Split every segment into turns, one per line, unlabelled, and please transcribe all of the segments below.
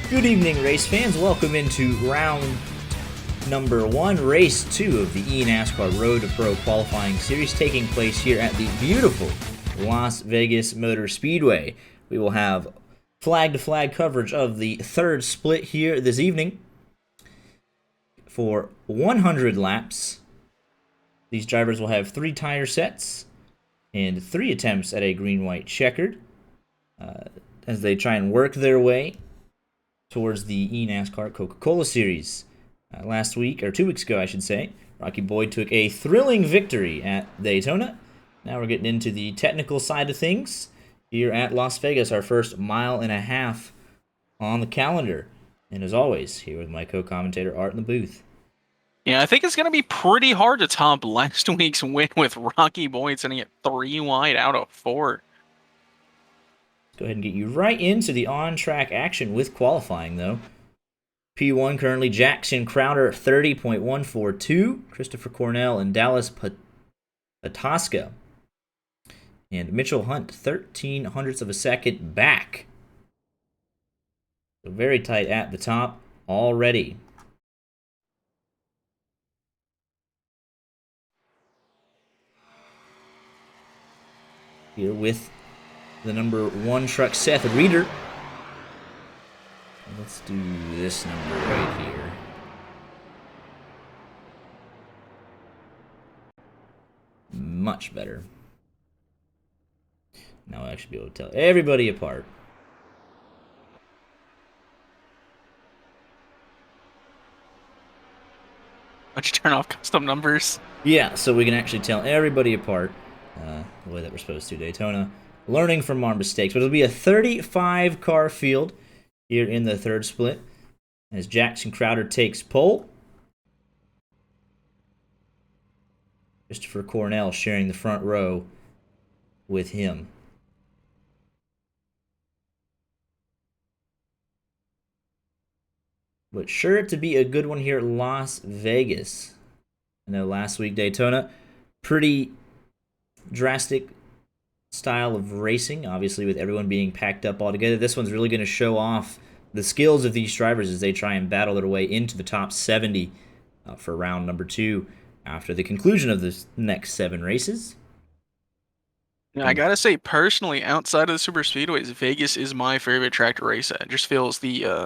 Good evening, race fans. Welcome into round number 1, race 2 of the eNASCAR Road to Pro qualifying series taking place here at the beautiful Las Vegas Motor Speedway. We will have flag-to-flag coverage of the third split here this evening for 100 laps. These drivers will have 3 tire sets and 3 attempts at a green-white checkered as they try and work their way towards the eNASCAR Coca-Cola Series. Last week, or 2 weeks ago I should say, Rocky Boyd took a thrilling victory at Daytona. Now we're getting into the technical side of things here at Las Vegas, our first mile and a half on the calendar. And as always, here with my co-commentator Art in the booth.
Yeah, I think it's going to be pretty hard to top last week's win with Rocky Boyd sitting at 3 wide out of 4.
Go ahead and get you right into the on-track action with qualifying, though. P1 currently Jackson Crowder 30.142, Christopher Cornell and Dallas Pataska, and Mitchell Hunt 13 hundredths of a second back. So very tight at the top already. Here with the number 1 truck, Seth Reeder. Let's do this number right here. Much better. Now I should be able to tell everybody apart.
Why'd you turn off custom numbers?
Yeah, so we can actually tell everybody apart the way that we're supposed to. Daytona, learning from our mistakes. But it'll be a 35-car field here in the third split as Jackson Crowder takes pole. Christopher Cornell sharing the front row with him. But sure to be a good one here at Las Vegas. I know last week Daytona, pretty drastic style of racing, obviously with everyone being packed up all together. This one's really going to show off the skills of these drivers as they try and battle their way into the top 70 for round number 2 after the conclusion of the next 7 races.
Yeah, I gotta say, personally, outside of the super speedways, Vegas is my favorite track to race at. It just feels it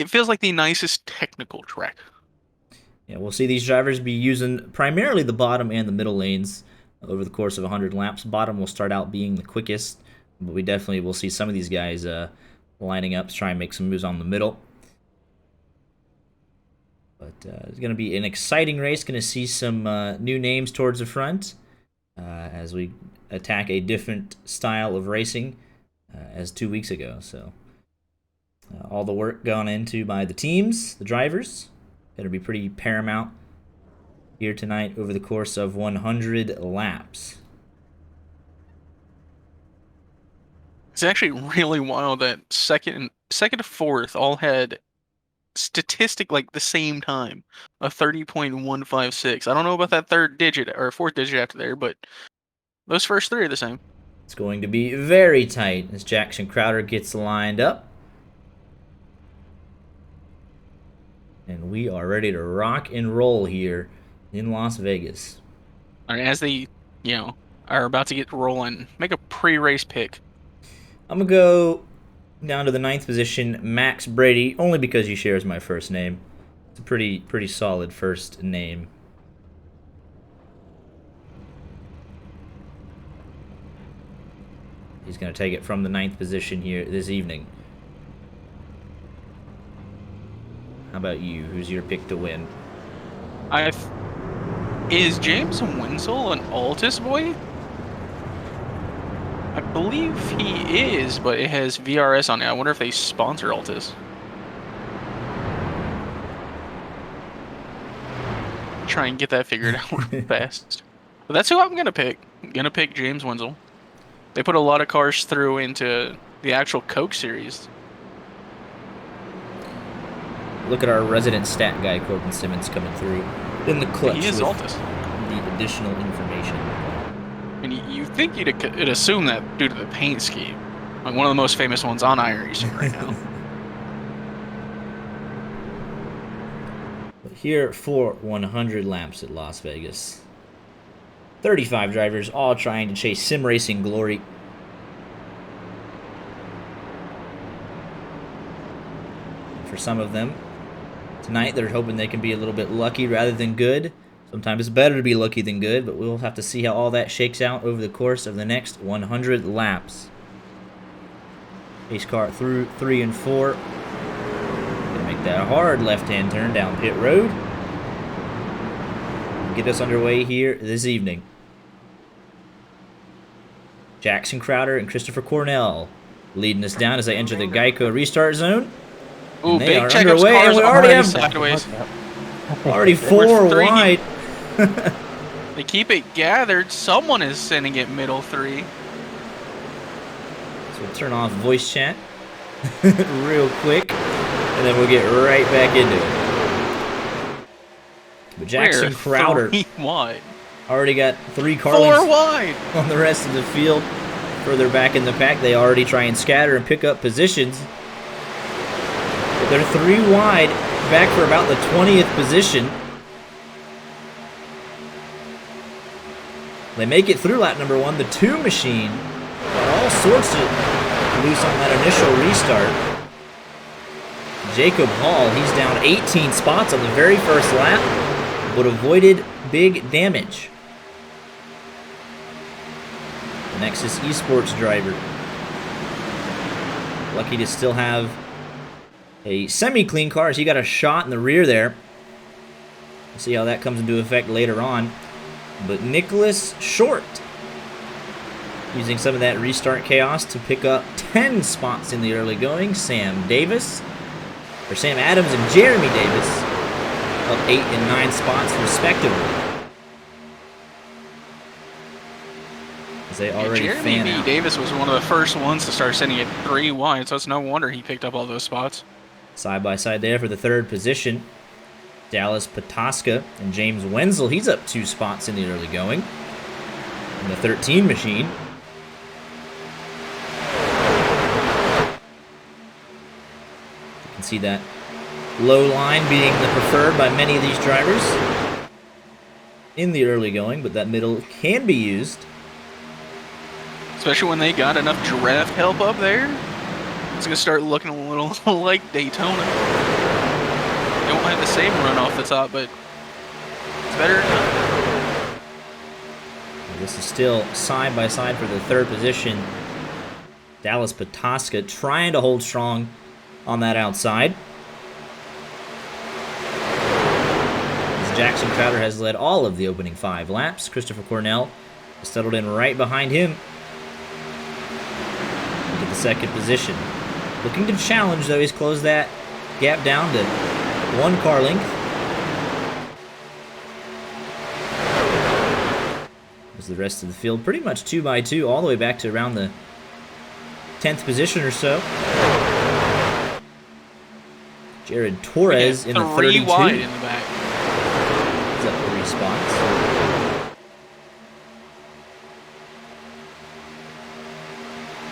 feels like the nicest technical track.
Yeah, we'll see these drivers be using primarily the bottom and the middle lanes over the course of 100 laps. Bottom will start out being the quickest, but we definitely will see some of these guys lining up to try and make some moves on the middle. But it's going to be an exciting race. Going to see some new names towards the front as we attack a different style of racing as 2 weeks ago. So all the work gone into by the teams, the drivers, going to be pretty paramount here tonight over the course of 100 laps.
It's actually really wild that second to fourth all had statistic like the same time, a 30.156. I don't know about that third digit or fourth digit after there, but those first 3 are the same.
It's going to be very tight as Jackson Crowder gets lined up. And we are ready to rock and roll here in Las Vegas.
All right, as they, are about to get rolling, make a pre-race pick.
I'm going to go down to the 9th position, Max Brady, only because he shares my first name. It's a pretty solid first name. He's going to take it from the 9th position here this evening. How about you? Who's your pick to win?
Is James Wenzel an Altus boy? I believe he is, but it has VRS on it. I wonder if they sponsor Altus. Try and get that figured out fast. But that's who I'm gonna pick. I'm gonna pick James Wenzel. They put a lot of cars through into the actual Coke series.
Look at our resident stat guy, Corbin Simmons, coming through in the clutch.
He is Altus.
The additional information.
And you think you'd assume that due to the paint scheme. Like one of the most famous ones on iRacing right now.
But here for 100 laps at Las Vegas. 35 drivers all trying to chase sim racing glory. And for some of them, tonight they're hoping they can be a little bit lucky rather than good. Sometimes it's better to be lucky than good, but we'll have to see how all that shakes out over the course of the next 100 laps. Pace car through 3 and 4. Gonna make that hard left-hand turn down pit road. Get us underway here this evening. Jackson Crowder and Christopher Cornell leading us down as they enter the Geico restart zone.
Ooh,
They
big
are
checkups
underway, and
cars
we already have
sideways.
already 4
We're 3.
wide.
They keep it gathered. Someone is sending it middle 3.
So we'll turn off voice chat real quick, and then we'll get right back into it. But Jackson Crowder
3 wide.
already got 3 car
4
lengths
wide.
on the rest of the field. Further back in the pack, they already try and scatter and pick up positions. But they're 3 wide, back for about the 20th position. They make it through lap number 1. The 2 machine got all sorts of loose on that initial restart. Jacob Hall, he's down 18 spots on the very first lap, but avoided big damage. The Nexus Esports driver, lucky to still have a semi-clean car as he got a shot in the rear there. We'll see how that comes into effect later on. But Nicholas Short, using some of that restart chaos to pick up 10 spots in the early going. Sam Adams and Jeremy Davis up 8 and 9 spots respectively. As they already
Jeremy
fan
B.
out.
Davis was one of the first ones to start sending it 3 wide, so it's no wonder he picked up all those spots.
Side by side there for the 3rd position. Dallas Patoska and James Wenzel. He's up 2 spots in the early going. And the 13 machine. You can see that low line being the preferred by many of these drivers in the early going, but that middle can be used.
Especially when they got enough draft help up there. It's going to start looking a little like Daytona. Don't have the same run off the top, but it's better than nothing.
This is still side by side for the 3rd position. Dallas Patoska trying to hold strong on that outside. As Jackson Crowder has led all of the opening 5 laps. Christopher Cornell settled in right behind him into the 2nd position. Looking to challenge, though. He's closed that gap down to 1 car length. As the rest of the field pretty much 2 by 2 all the way back to around the 10th position or so. Jared Torres in the 32.
3 wide in the back.
He's up 3 spots.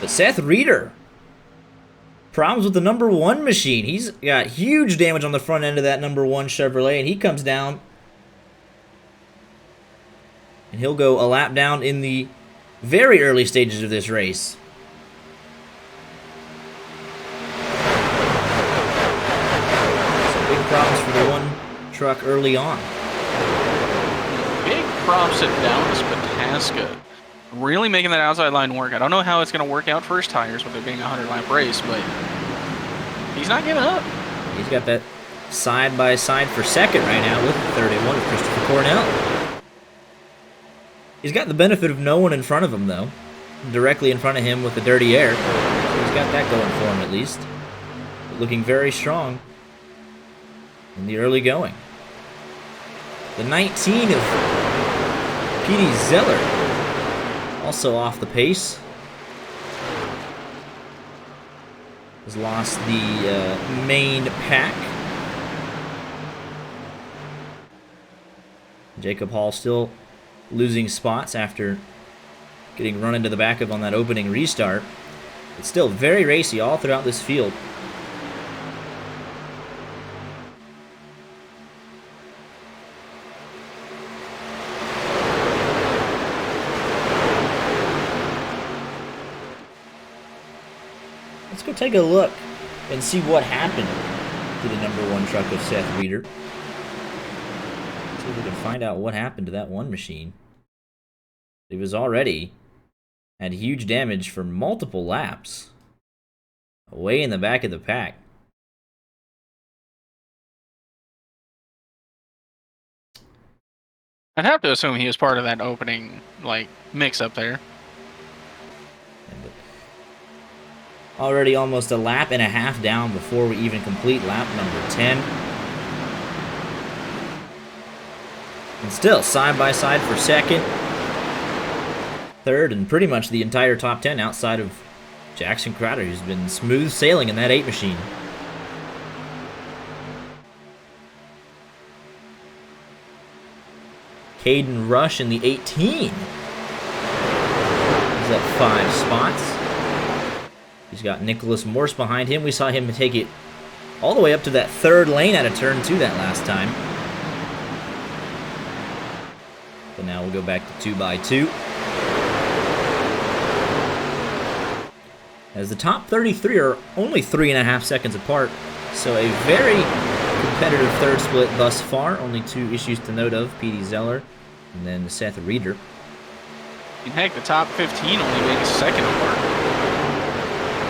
But Seth Reeder, problems with the number 1 machine. He's got huge damage on the front end of that number 1 Chevrolet, and he comes down. And he'll go a lap down in the very early stages of this race. So big problems for the 1 truck early on.
Big props to Dallas Patoska. Really making that outside line work. I don't know how it's going to work out for his tires with it being a 100-lap race, but he's not giving up.
He's got that side by side for 2nd right now with the 31 of Christopher Cornell. He's got the benefit of no one in front of him, though. Directly in front of him with the dirty air. So he's got that going for him, at least. But looking very strong in the early going. The 19 of Petey Zeller also off the pace. Has lost the main pack. Jacob Hall still losing spots after getting run into the back of on that opening restart. It's still very racy all throughout this field. Let's go take a look and see what happened to the #1 truck of Seth Reeder. See if we can find out what happened to that one machine. It was already had huge damage for multiple laps. Way in the back of the pack.
I'd have to assume he was part of that opening, like, mix-up there.
Already almost a lap and a half down before we even complete lap number 10. And still side by side for second, third, and pretty much the entire top 10 outside of Jackson Crowder, who's been smooth sailing in that 8 machine. Caden Rush in the 18. He's up 5 spots. He's got Nicholas Morse behind him. We saw him take it all the way up to that 3rd lane out of turn 2 that last time. But now we'll go back to 2x2. As the top 33 are only 3.5 seconds apart, so a very competitive 3rd split thus far. Only 2 issues to note of, Petey Zeller and then Seth Reeder.
And heck, the top 15 only being a second apart.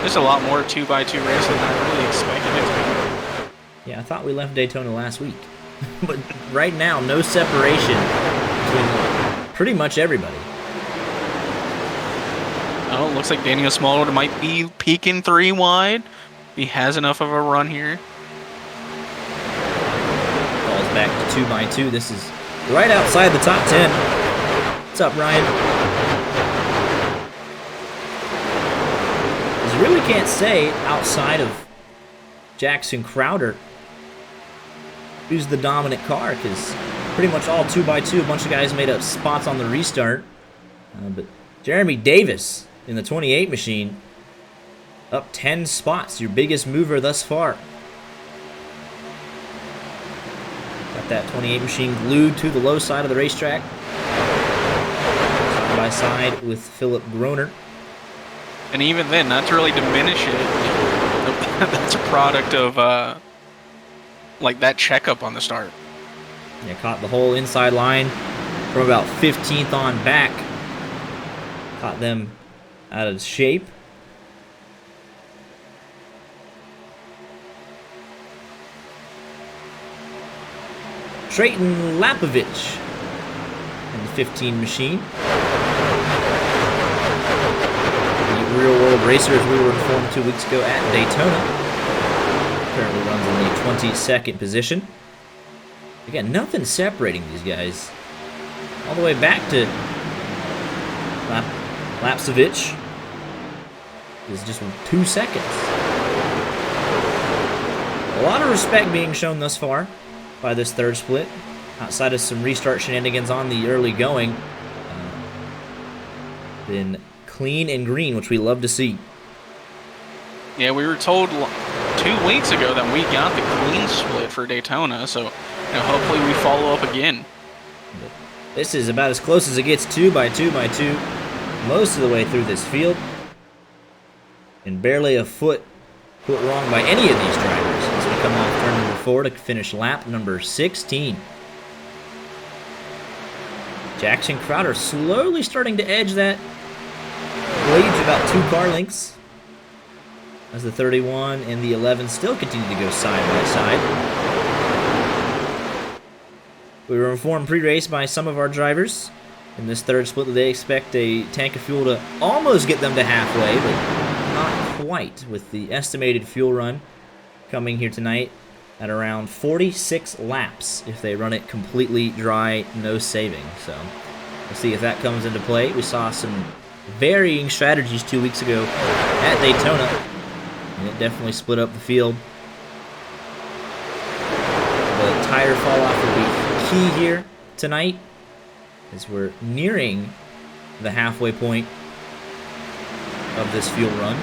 There's a lot more 2x2 racing than I really expected it to be.
Yeah, I thought we left Daytona last week. But right now, no separation between pretty much everybody.
Oh, looks like Daniel Smallwood might be peaking 3 wide. He has enough of a run here.
Falls back to 2x2. This is right outside the top 10. What's up, Ryan? You really can't say outside of Jackson Crowder who's the dominant car, because pretty much all 2x2, a bunch of guys made up spots on the restart. But Jeremy Davis in the 28 machine up 10 spots, your biggest mover thus far. Got that 28 machine glued to the low side of the racetrack. Side by side with Philip Groner.
And even then, not to really diminish it, that's a product of like that checkup on the start.
Yeah, caught the whole inside line from about 15th on back. Caught them out of shape. Trayton Lapovich in the 15 machine. The Real World Racer, as we were informed 2 weeks ago at Daytona. Currently runs in the 22nd position. Again, nothing separating these guys. All the way back to Lapsevich is just 2 seconds. A lot of respect being shown thus far by this third split. Outside of some restart shenanigans on the early going. Been clean and green, which we love to see.
Yeah, we were told 2 weeks ago that we got the clean split for Daytona, so hopefully we follow up again.
This is about as close as it gets, 2x2x2, most of the way through this field. And barely a foot put wrong by any of these drivers as we come off turn number 4 to finish lap number 16. Jackson Crowder slowly starting to edge that lead about 2 car lengths, as the 31 and the 11 still continue to go side by side. We were informed pre-race by some of our drivers in this third split that they expect a tank of fuel to almost get them to halfway, but not quite, with the estimated fuel run coming here tonight at around 46 laps if they run it completely dry, no saving. So we'll see if that comes into play. We saw some varying strategies 2 weeks ago at Daytona, and it definitely split up the field. The tire fall off will be key here tonight, as we're nearing the halfway point of this fuel run.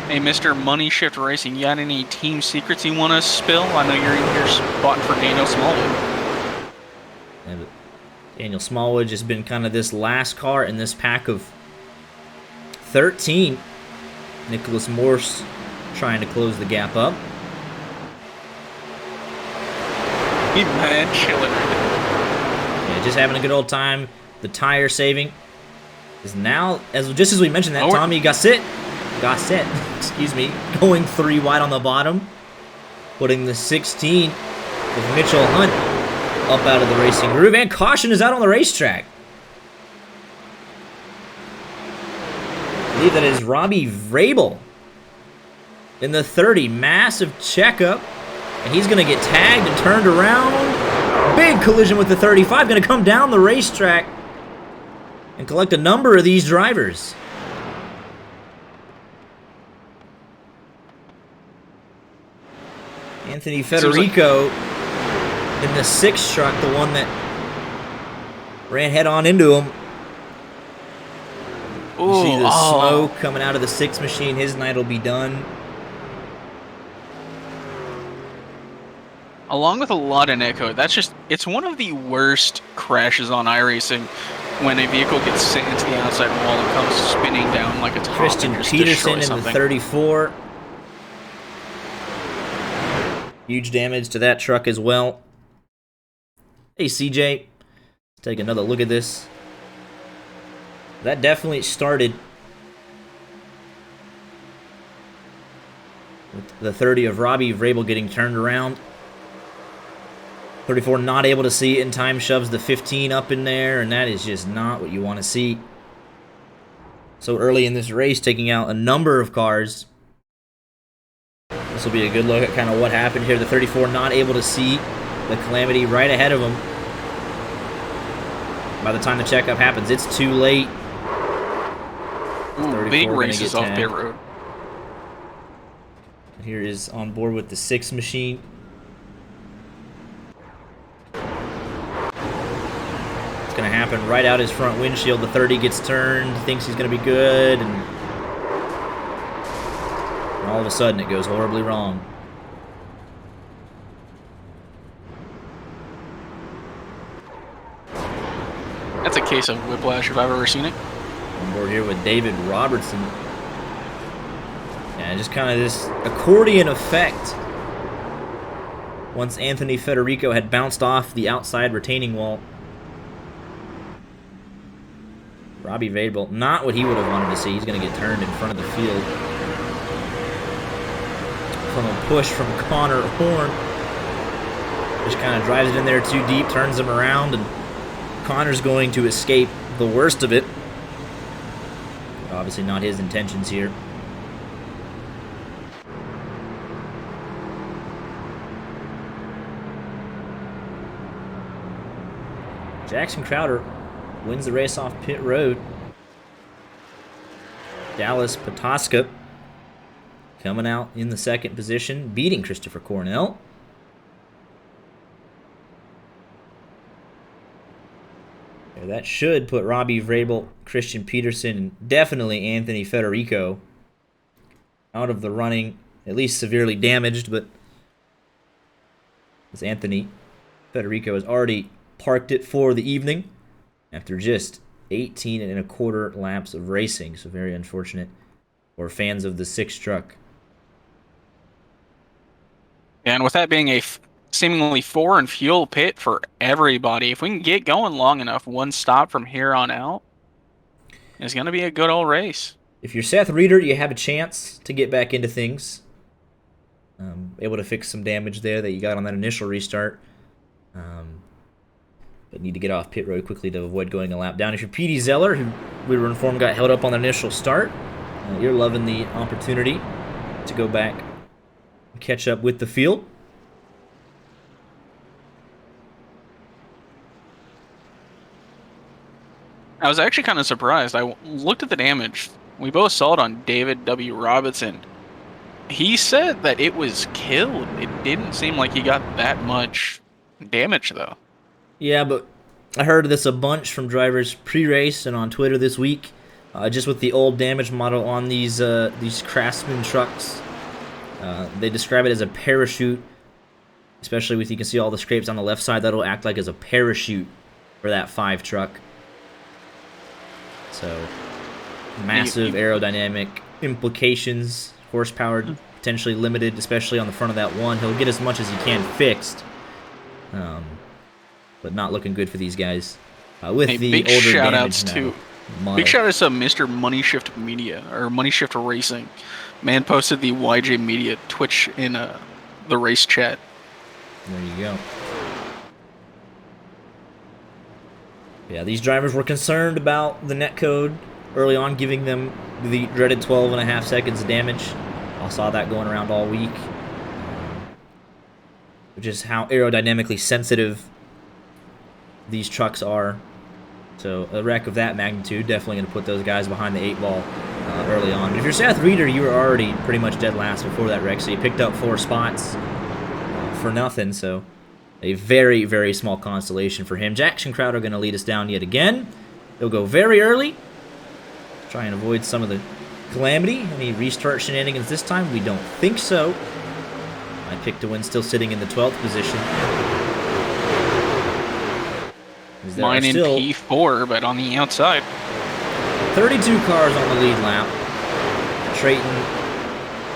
Hey, Mr. Money Shift Racing, you got any team secrets you want to spill? I know you're in here spotting for Daniel Smallwood.
Yeah, but Daniel Smallwood has been kind of this last car in this pack of 13. Nicholas Morse trying to close the gap up.
He mad chilling.
Yeah, just having a good old time. The tire saving is now, just as we mentioned that, Tommy Gossett, excuse me, going 3 wide on the bottom, putting the 16 with Mitchell Hunt up out of the racing groove, and caution is out on the racetrack. I believe that is Robbie Vrabel in the 30. Massive checkup, and he's going to get tagged and turned around. Big collision with the 35, going to come down the racetrack and collect a number of these drivers. Anthony Federico in the 6 truck, the one that ran head-on into him. You see the smoke coming out of the 6 machine. His night will be done.
Along with a lot of echo, it's one of the worst crashes on iRacing when a vehicle gets sent into the outside wall and comes spinning down like a top.
Christian Peterson in the 34. Huge damage to that truck as well. Hey, CJ. Let's take another look at this. That definitely started with the 30 of Robbie Vrabel getting turned around. 34 not able to see it in time, shoves the 15 up in there, and that is just not what you want to see. So early in this race, taking out a number of cars. This will be a good look at kind of what happened here. The 34 not able to see the calamity right ahead of him. By the time the checkup happens, it's too late.
Ooh, big races off pit road.
Here is on board with the 6 machine. It's going to happen right out his front windshield. The 30 gets turned, thinks he's going to be good, and all of a sudden it goes horribly wrong.
That's a case of whiplash if I've ever seen it.
On board here with David Robertson. Yeah, just kind of this accordion effect. Once Anthony Federico had bounced off the outside retaining wall. Robbie Vrabel, not what he would have wanted to see. He's going to get turned in front of the field. From a push from Connor Horn. Just kind of drives it in there too deep, turns him around, and Connor's going to escape the worst of it. Obviously not his intentions here. Jackson Crowder wins the race off pit road. Dallas Patoska coming out in the 2nd position, beating Christopher Cornell. That should put Robbie Vrabel, Christian Peterson, and definitely Anthony Federico out of the running, at least severely damaged, but as Anthony Federico has already parked it for the evening after just 18 and a quarter laps of racing, so very unfortunate for fans of the 6 truck.
And with that being a seemingly foreign fuel pit for everybody, if we can get going long enough, one stop from here on out, it's going to be a good old race.
If you're Seth Reeder, you have a chance to get back into things. Able to fix some damage there that you got on that initial restart. But need to get off pit road quickly to avoid going a lap down. If you're P.D. Zeller, who we were informed got held up on the initial start, you're loving the opportunity to go back and catch up with the field.
I was actually kind of surprised. I looked at the damage. We both saw it on David W. Robinson. He said that it was killed. It didn't seem like he got that much damage, though.
Yeah, but I heard this a bunch from drivers pre-race and on Twitter this week. just with the old damage model on these Craftsman trucks. They describe it as a parachute, especially with, you can see all the scrapes on the left side. That'll act like as a parachute for that 5 truck. So massive aerodynamic implications. Horsepower potentially limited, especially on the front of that one. He'll get as much as he can fixed, but not looking good for these guys. With the
big
older
shout
damage
outs
now
to
model.
big shout outs to Mr. Money Shift Media or Money Shift Racing. Man posted the YJ Media Twitch in the race chat.
There you go. Yeah, these drivers were concerned about the netcode early on, giving them the dreaded 12.5 seconds of damage. I saw that going around all week, which is how aerodynamically sensitive these trucks are. So a wreck of that magnitude definitely going to put those guys behind the 8 ball early on. If you're Seth Reeder, you were already pretty much dead last before that wreck, so you picked up 4 spots for nothing. So a very, very small consolation for him. Jackson Crowder going to lead us down yet again. He'll go very early, try and avoid some of the calamity. Any restart shenanigans this time? We don't think so. I picked to win, still sitting in the 12th position.
Mine in P4, but on the outside.
32 cars on the lead lap. Trayton,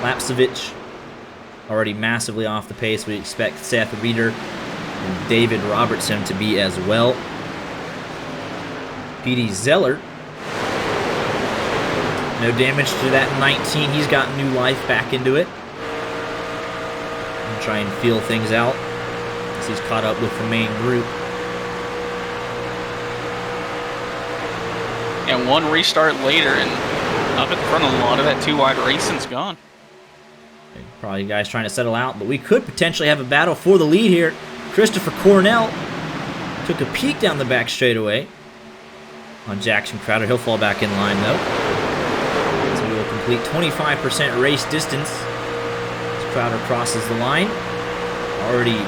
Lapsevich, already massively off the pace. We expect Seth Reeder and David Robertson to be as well. Petey Zeller, no damage to that 19. He's got new life back into it. And try and feel things out as he's caught up with the main group.
And one restart later, and up at the front, a lot of that 2-wide racing's gone.
Probably guys trying to settle out, but we could potentially have a battle for the lead here. Christopher Cornell took a peek down the back straightaway on Jackson Crowder. He'll fall back in line, though. So we will complete 25% race distance as Crowder crosses the line. Already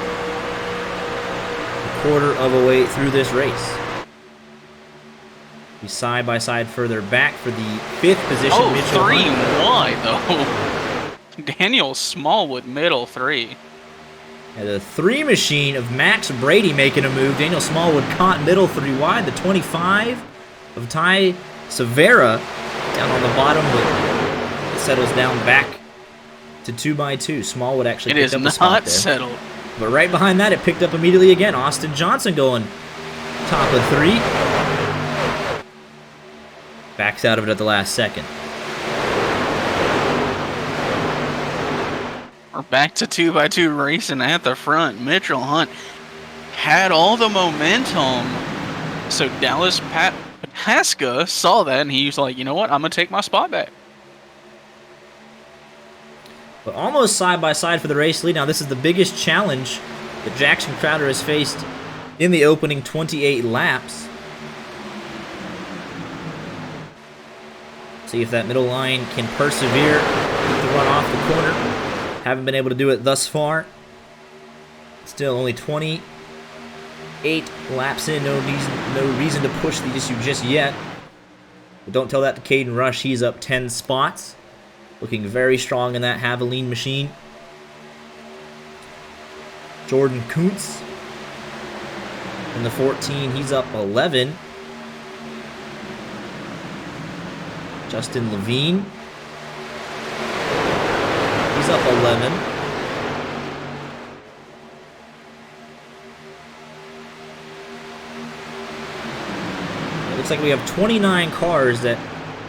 a quarter of a way through this race. He's side by side further back for the 5th position.
Oh,
Mitchell
3
Hunt.
wide, though. Daniel Smallwood, middle 3.
Yeah, the 3 machine of Max Brady making a move. Daniel Smallwood caught middle 3 wide. The 25 of Ty Severa down on the bottom, but it settles down back to 2x2. Smallwood actually picked up a spot there.
It is not settled.
But right behind that, it picked up immediately again. Austin Johnson going top of 3. Backs out of it at the last second.
We're back to 2x2 racing at the front. Mitchell Hunt had all the momentum. So Dallas Pataska saw that, and he was like, you know what? I'm going to take my spot back.
But almost side by side for the race lead. Now, this is the biggest challenge that Jackson Crowder has faced in the opening 28 laps. See if that middle line can persevere with the run off the corner. Haven't been able to do it thus far. Still only 28 laps in. No reason to push the issue just yet. But don't tell that to Caden Rush. He's up 10 spots. Looking very strong in that Haviline machine. Jordan Kuntz in the 14. He's up 11. Justin Levine. He's up 11. It looks like we have 29 cars that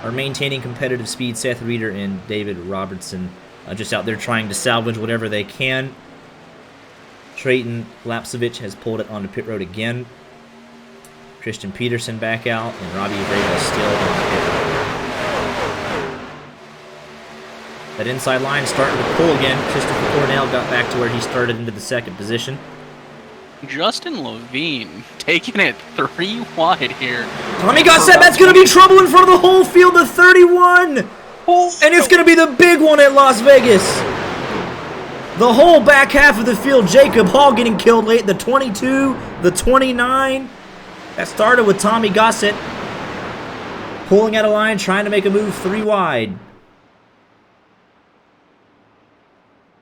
are maintaining competitive speed. Seth Reeder and David Robertson just out there trying to salvage whatever they can. Trayton Lapsevich has pulled it onto pit road again. Christian Peterson back out, and Robbie Vrabel still on pit road. That inside line starting to pull again. Christopher Cornell got back to where he started into the 2nd position.
Justin Levine taking it 3 wide here.
Tommy Gossett, that's going to be trouble in front of the whole field, the 31! And it's going to be the big one at Las Vegas. The whole back half of the field, Jacob Hall getting killed late, the 22, the 29. That started with Tommy Gossett pulling out a line, trying to make a move 3 wide.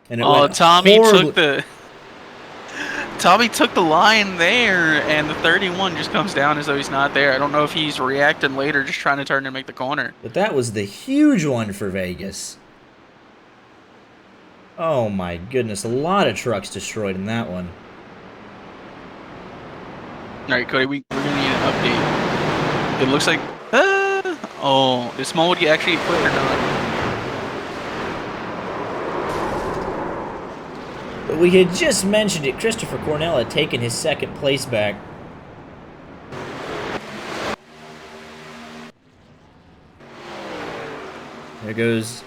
And it
Oh,
went horribly.
Tommy took the line there, and the 31 just comes down as though he's not there. I don't know if he's reacting later, just trying to turn and make the corner.
But that was the huge one for Vegas. Oh my goodness, a lot of trucks destroyed in that one.
All right, Cody, we're gonna need an update. It looks like, oh, is Smallwood actually quit or not?
But we had just mentioned it. Christopher Cornell had taken his second place back. There goes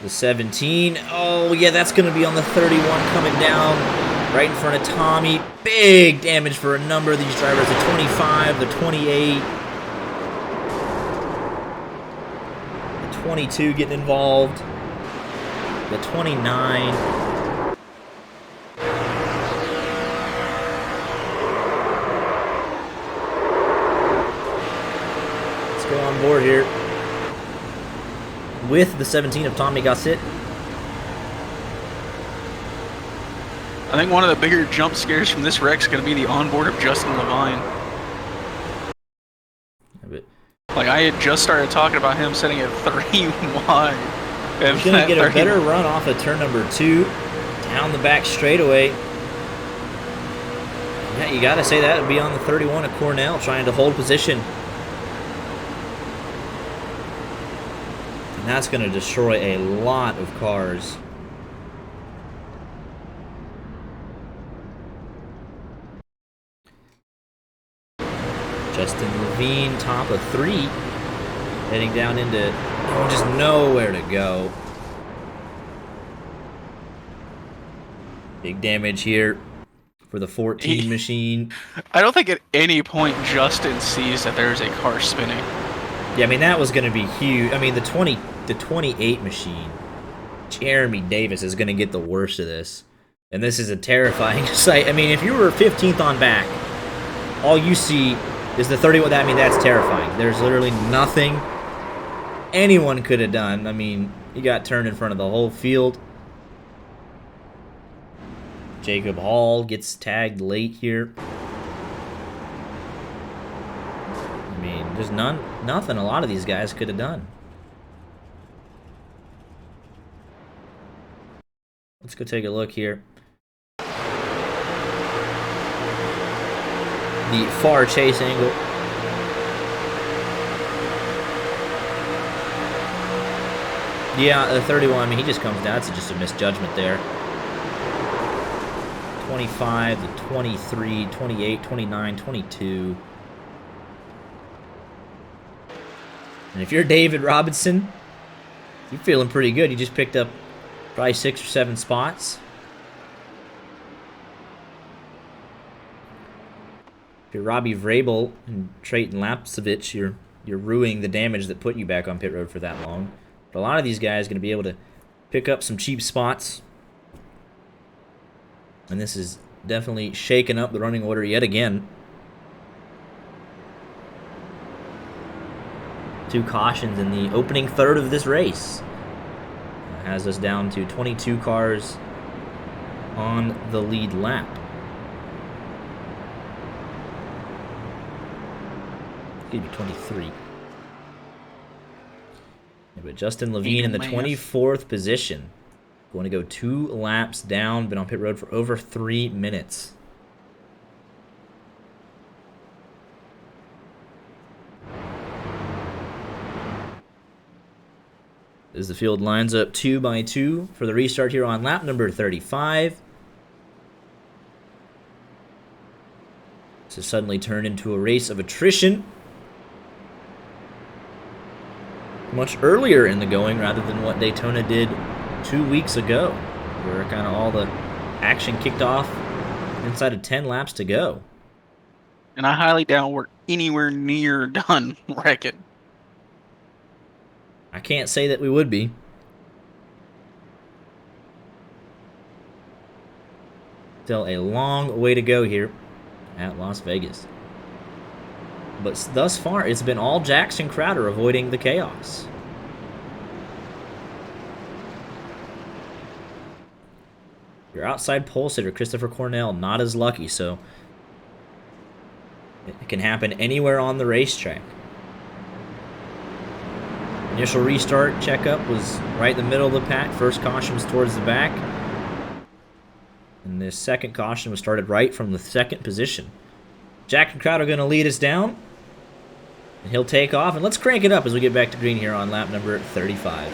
the 17. Oh, yeah, that's going to be on the 31 coming down right in front of Tommy. Big damage for a number of these drivers. The 25, the 28. The 22 getting involved. The 29. Go on board here with the 17 of Tommy Gossett.
I think one of the bigger jump scares from this wreck is going to be the onboard of Justin Levine. Like, I had just started talking about him setting it 3 wide.
He's going to get a better run off of turn number 2 down the back straightaway. Yeah, you got to say that would be on the 31 of Cornell trying to hold position. And that's going to destroy a lot of cars. Justin Levine, top of 3. Heading down into just nowhere to go. Big damage here for the 14 machine.
I don't think at any point Justin sees that there's a car spinning.
Yeah, I mean, that was going to be huge. I mean, the 28 machine, Jeremy Davis is going to get the worst of this. And this is a terrifying sight. I mean, if you were 15th on back, all you see is the 31. I mean, that's terrifying. There's literally nothing anyone could have done. I mean, he got turned in front of the whole field. Jacob Hall gets tagged late here. I mean, there's nothing a lot of these guys could have done. Let's go take a look here. The far chase angle. Yeah, the 31, I mean, he just comes down. It's just a misjudgment there. 25, the 23, 28, 29, 22. And if you're David Robinson, you're feeling pretty good. You just picked up probably 6 or 7 spots. If you're Robbie Vrabel and Trayton Lapsevich, you're ruining the damage that put you back on pit road for that long. But a lot of these guys are going to be able to pick up some cheap spots. And this is definitely shaking up the running order yet again. 2 cautions in the opening third of this race. Has us down to 22 cars on the lead lap. Excuse me, 23. Yeah, but Justin Levine in the 24th position. Going to go 2 laps down, been on pit road for over 3 minutes. As the field lines up 2 by 2 for the restart here on lap number 35. This has suddenly turned into a race of attrition. Much earlier in the going rather than what Daytona did 2 weeks ago, where kind of all the action kicked off inside of 10 laps to go.
And I highly doubt we're anywhere near done wrecking.
I can't say that we would be. Still a long way to go here at Las Vegas. But thus far, it's been all Jackson Crowder avoiding the chaos. Your outside pole sitter, Christopher Cornell, not as lucky, so it can happen anywhere on the racetrack. Initial restart checkup was right in the middle of the pack. First caution was towards the back. And this second caution was started right from the second position. Jackson Crowder going to lead us down. And he'll take off. And let's crank it up as we get back to green here on lap number 35.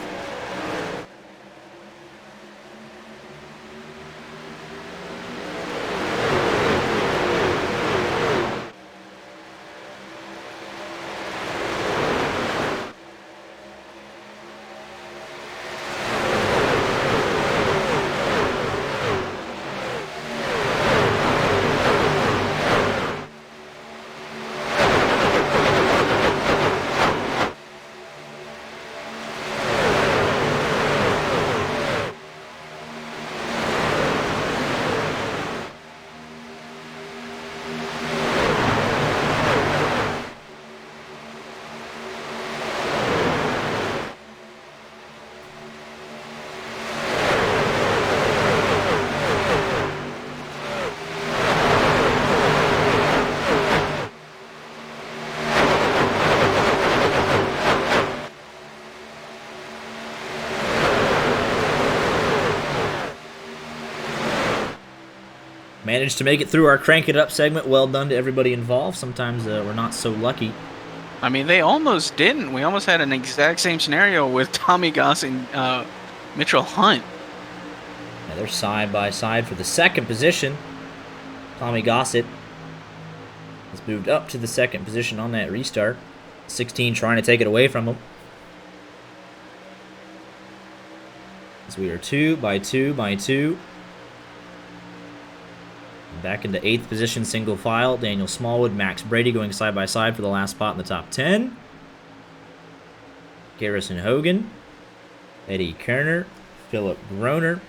Managed to make it through our Crank It Up segment. Well done to everybody involved. Sometimes we're not so lucky.
I mean, they almost didn't. We almost had an exact same scenario with Tommy Goss and Mitchell Hunt.
Yeah, they're side by side for the second position. Tommy Gossett has moved up to the second position on that restart. 16 trying to take it away from him. As we are 2 by 2 by 2. Back into 8th position, single file. Daniel Smallwood, Max Brady going side by side for the last spot in the top 10. Garrison Hogan, Eddie Kerner, Philip Groner.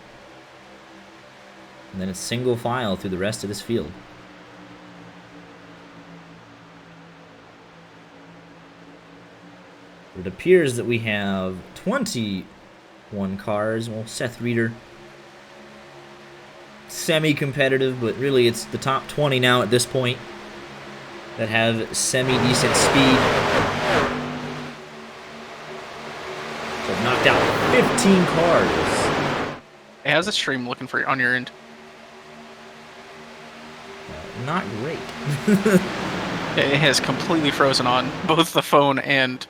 And then it's single file through the rest of this field. It appears that we have 21 cars. Well, Seth Reeder, semi-competitive, but really it's the top 20 now at this point that have semi-decent speed. So knocked out 15 cars.
Hey, how's the stream looking for on your end?
Not great.
It has completely frozen on both the phone and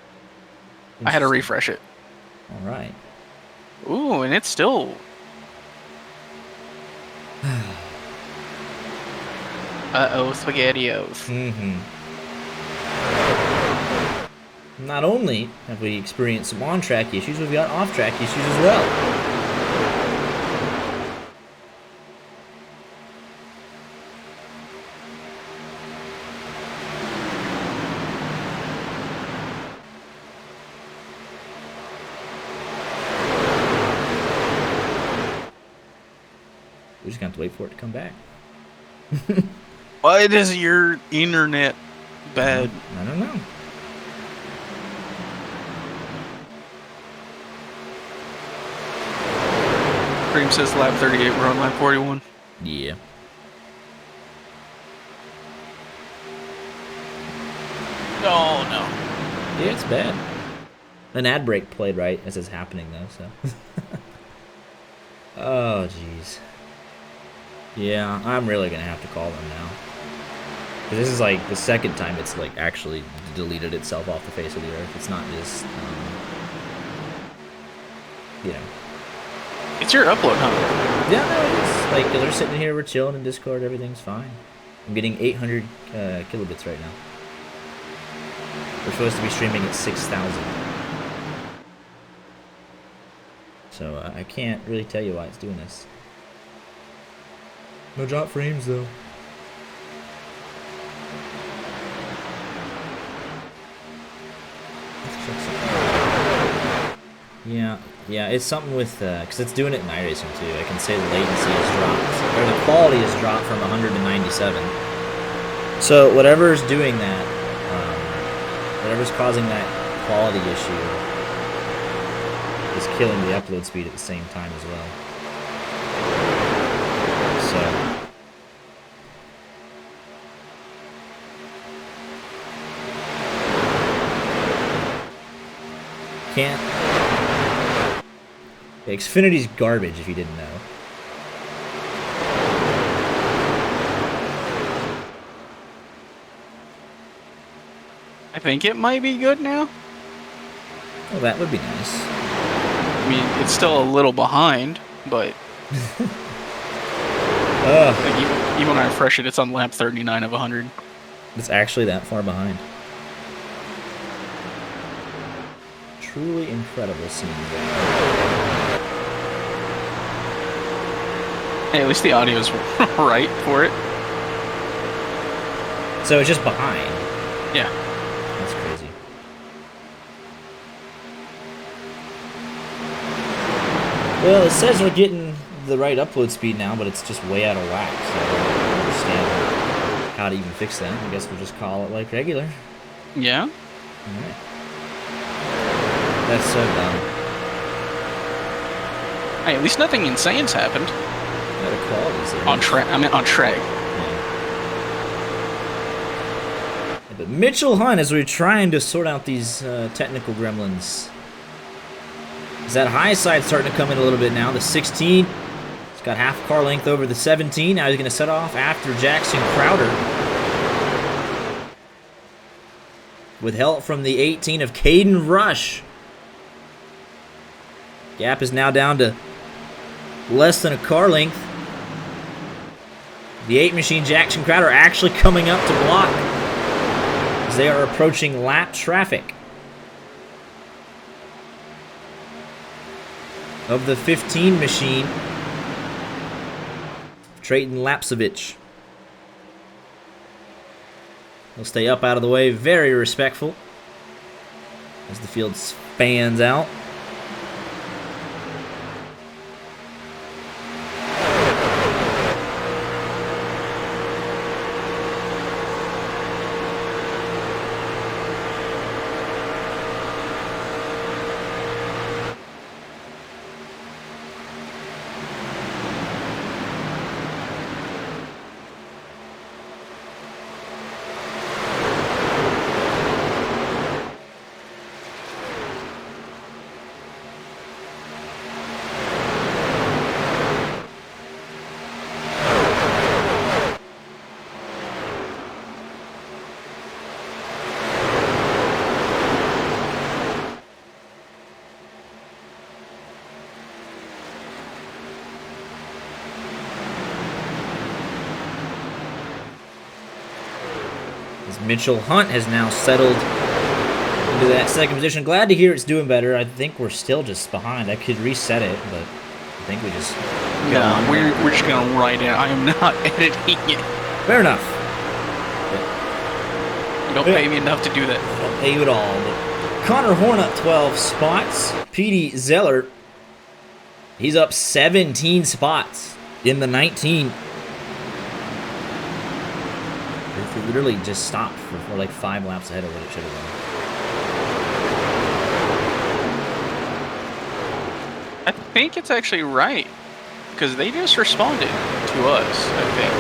I had to refresh it.
All right.
Ooh, and it's still... Uh-oh, SpaghettiOs.
Not only have we experienced some on-track issues, we've got off-track issues as well. We're just going to have to wait for it to come back.
Why is your internet bad?
I don't know.
Cream says lap 38, we're on lap 41.
Yeah.
Oh, no.
Yeah, it's bad. An ad break played right as it's happening, though, so. Oh, jeez. Yeah, I'm really going to have to call them now. Because this is like the second time it's like actually deleted itself off the face of the earth. It's not just, you know.
It's your upload, huh?
Yeah, no, it is. Like, they're sitting here, we're chilling in Discord, everything's fine. I'm getting 800 kilobits right now. We're supposed to be streaming at 6,000. So I can't really tell you why it's doing this. No drop frames, though. Yeah, it's something with, because it's doing it in iRacing too. I can say the latency has dropped, or the quality has dropped from 100 to 97. So whatever is doing that, whatever's causing that quality issue is killing the upload speed at the same time as well. So can't. Xfinity's garbage if you didn't know.
I think it might be good now.
Well, that would be nice.
I mean, it's still a little behind, but like even when I refresh it, it's on lap 39 of 100.
It's actually that far behind. Truly incredible scene.
Hey, at least the audio's right for it.
So it's just behind.
Yeah.
That's crazy. Well, it says we're getting the right upload speed now, but it's just way out of whack. So I don't understand how to even fix that. I guess we'll just call it like regular.
Yeah.
Alright. That's so dumb.
Hey, at least nothing insane's happened.
Yeah, the quality's there.
On track. I mean, on track.
Yeah, but Mitchell Hunt, as we're trying to sort out these technical gremlins, is that high side starting to come in a little bit now. The 16, he's got half car length over the 17. Now he's going to set off after Jackson Crowder, with help from the 18 of Caden Rush. Gap is now down to less than a car length. The 8 machine, Jackson Crowder, actually coming up to block as they are approaching lap traffic of the 15 machine, Trayton Lapsovich. He'll stay up out of the way, very respectful as the field spans out. Mitchell Hunt has now settled into that second position. Glad to hear it's doing better. I think we're still just behind. I could reset it, but I think we just...
No, we're just going to write it. I am not editing it.
Fair enough.
You don't pay me enough to do that.
I don't pay you at all. But Connor Horn up 12 spots. Petey Zeller, he's up 17 spots in the 19. It literally just stopped for like 5 laps ahead of what it should have been.
I think it's actually right, because they just responded to us, I think.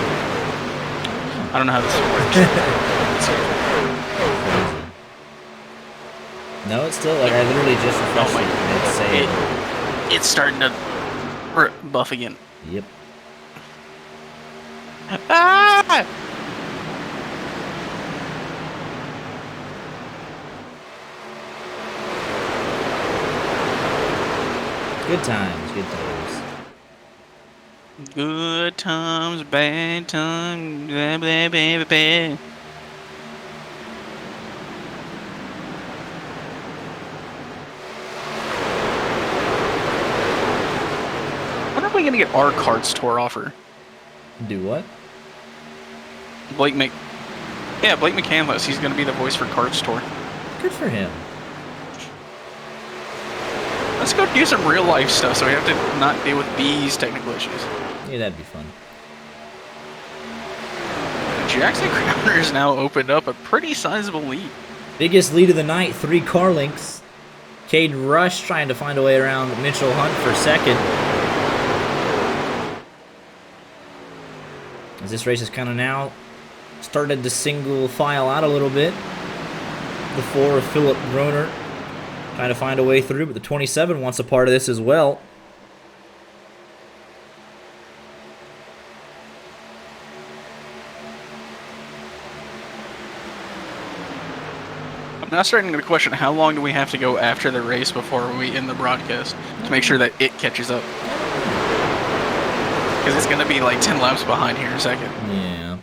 I don't know how this works.
No, it's still like I literally just refreshed it and it's saying
it's starting to buff again.
Yep.
Ah!
Good times, good times.
Good times, bad times, blah, blah, blah, blah. When are we gonna get our Carts Tour offer?
Do what?
Blake McCandless. He's gonna be the voice for Carts Tour.
Good for him.
Let's go do some real life stuff so we have to not deal with these technical issues.
Yeah, that'd be fun.
Jackson Crowder has now opened up a pretty sizable lead.
Biggest lead of the night, 3 car lengths. Caden Rush trying to find a way around Mitchell Hunt for second. As this race is kind of now started to single file out a little bit. The 4 of Philip Groner trying to find a way through, but the 27 wants a part of this as well.
I'm now starting to question how long do we have to go after the race before we end the broadcast to make sure that it catches up. Because it's going to be like 10 laps behind here in a second.
Yeah.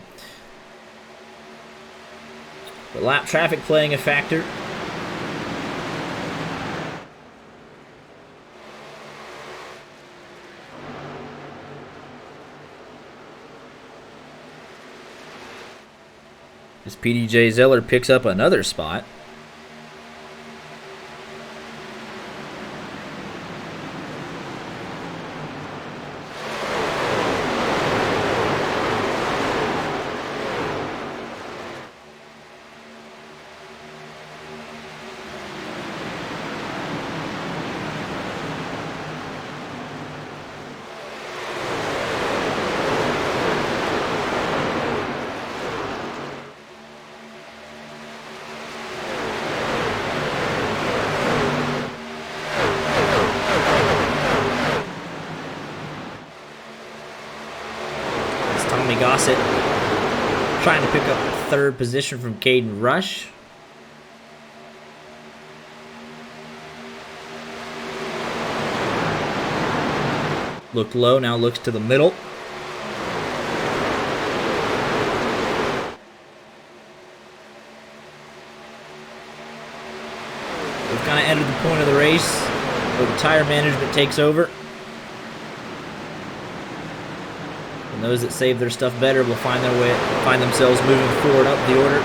But lap traffic playing a factor. As PDJ Zeller picks up another spot. Tommy Gossett trying to pick up third position from Caden Rush. Looked low, now looks to the middle. We've kind of entered the point of the race where the tire management takes over. And those that save their stuff better will find themselves moving forward up the order.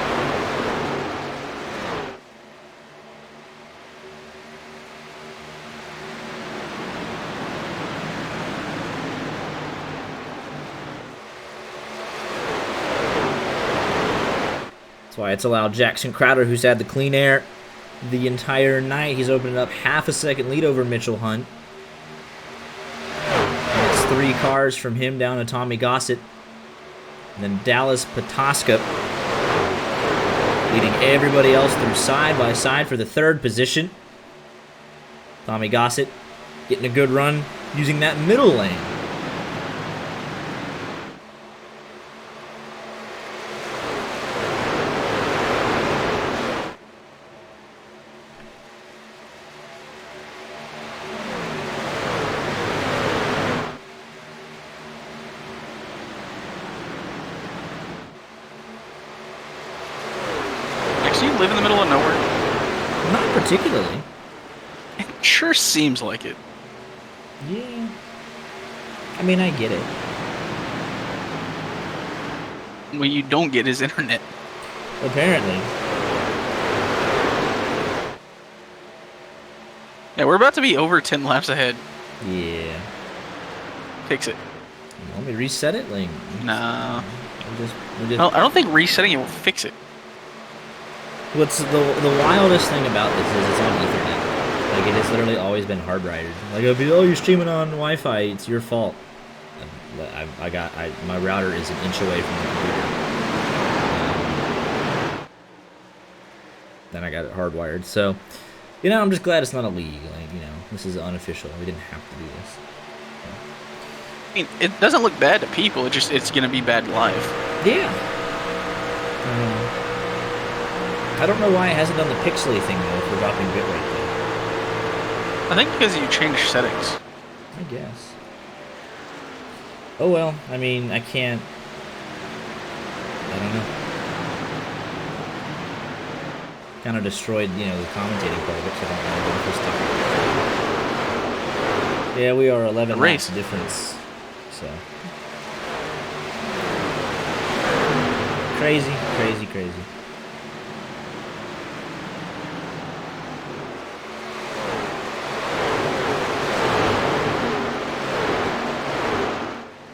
That's why it's allowed Jackson Crowder, who's had the clean air the entire night. He's opening up half a second lead over Mitchell Hunt. And it's 3 cars from him down to Tommy Gossett. And then Dallas Patoska leading everybody else through side by side for the third position. Tommy Gossett getting a good run using that middle lane.
Do you live in the middle of nowhere?
Not particularly.
It sure seems like it.
Yeah. I mean, I get it.
What you don't get is internet.
Apparently.
Yeah, we're about to be over 10 laps ahead.
Yeah.
Fix it.
Let me reset it? Like,
Nah.
we'll just...
No, I don't think resetting it will fix it.
What's the wildest thing about this is it's on Ethernet. Like, it has literally always been hardwired. Like, it'll be, oh, you're streaming on Wi-Fi, it's your fault. My router is an inch away from the computer. Then I got it hardwired. So, you know, I'm just glad it's not a league. Like, you know, this is unofficial. We didn't have to do this.
I mean, it doesn't look bad to people. It's gonna be bad live.
Yeah. I don't know why it hasn't done the pixely thing though for dropping bitrate though.
I think because you changed settings.
I guess. Oh well, I mean, I can't. I don't know. Kind of destroyed, you know, the commentating part of it. So I don't know what this talking. Yeah, we are 11 laps difference. So crazy, crazy, crazy.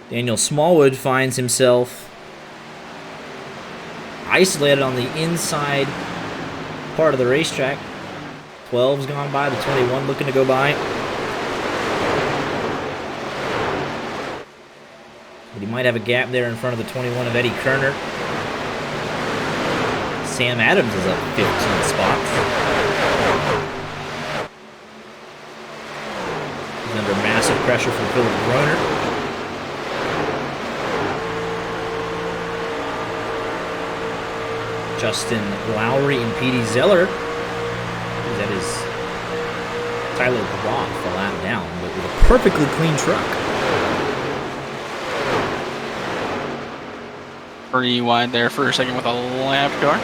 Daniel Smallwood finds himself isolated on the inside part of the racetrack. 12's gone by, the 21 looking to go by. But he might have a gap there in front of the 21 of Eddie Kerner. Sam Adams is up 15 spots. He's under massive pressure from Philip Groner. Justin Lowry and Petey Zeller. That is Tyler Groff a lap down, but with a perfectly clean truck.
Pretty wide there for a second with a lap car.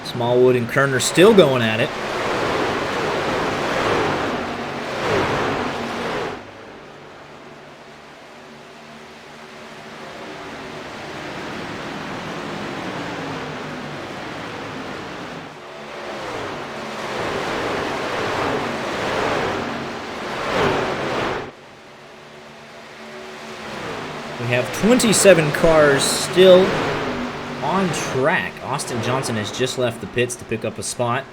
Smallwood and Kerner still going at it. We have 27 cars still on track. Austin Johnson has just left the pits to pick up a spot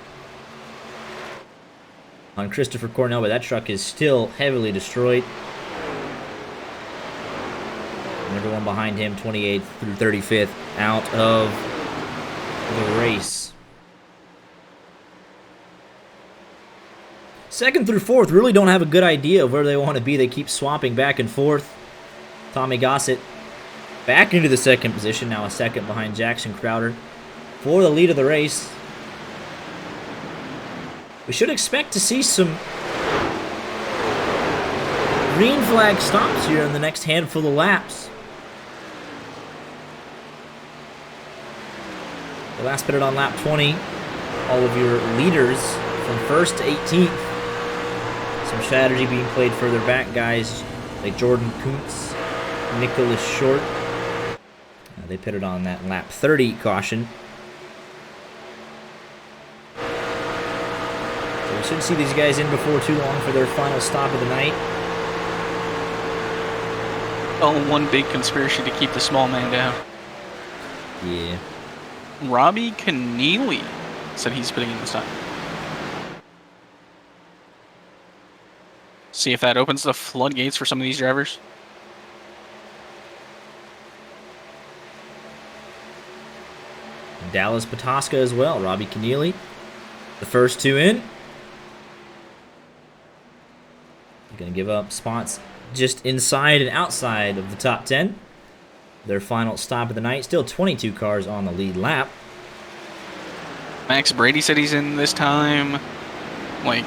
on Christopher Cornell, but that truck is still heavily destroyed. And everyone behind him, 28th through 35th, out of the race. Second through fourth really don't have a good idea of where they want to be. They keep swapping back and forth. Tommy Gossett back into the second position, now a second behind Jackson Crowder for the lead of the race. We should expect to see some green flag stops here in the next handful of laps. The last pitted on lap 20, all of your leaders from 1st to 18th. Some strategy being played further back, guys like Jordan Kuntz, Nicholas Short. They pitted on that lap 30 caution. So we should see these guys in before too long for their final stop of the night.
Oh, one big conspiracy to keep the small man down.
Yeah.
Robbie Keneally said he's pitting in this time. See if that opens the floodgates for some of these drivers.
Dallas Patoska as well. Robbie Keneally, the first two in. Going to give up spots just inside and outside of the top 10. Their final stop of the night. Still 22 cars on the lead lap.
Max Brady said he's in this time. Like,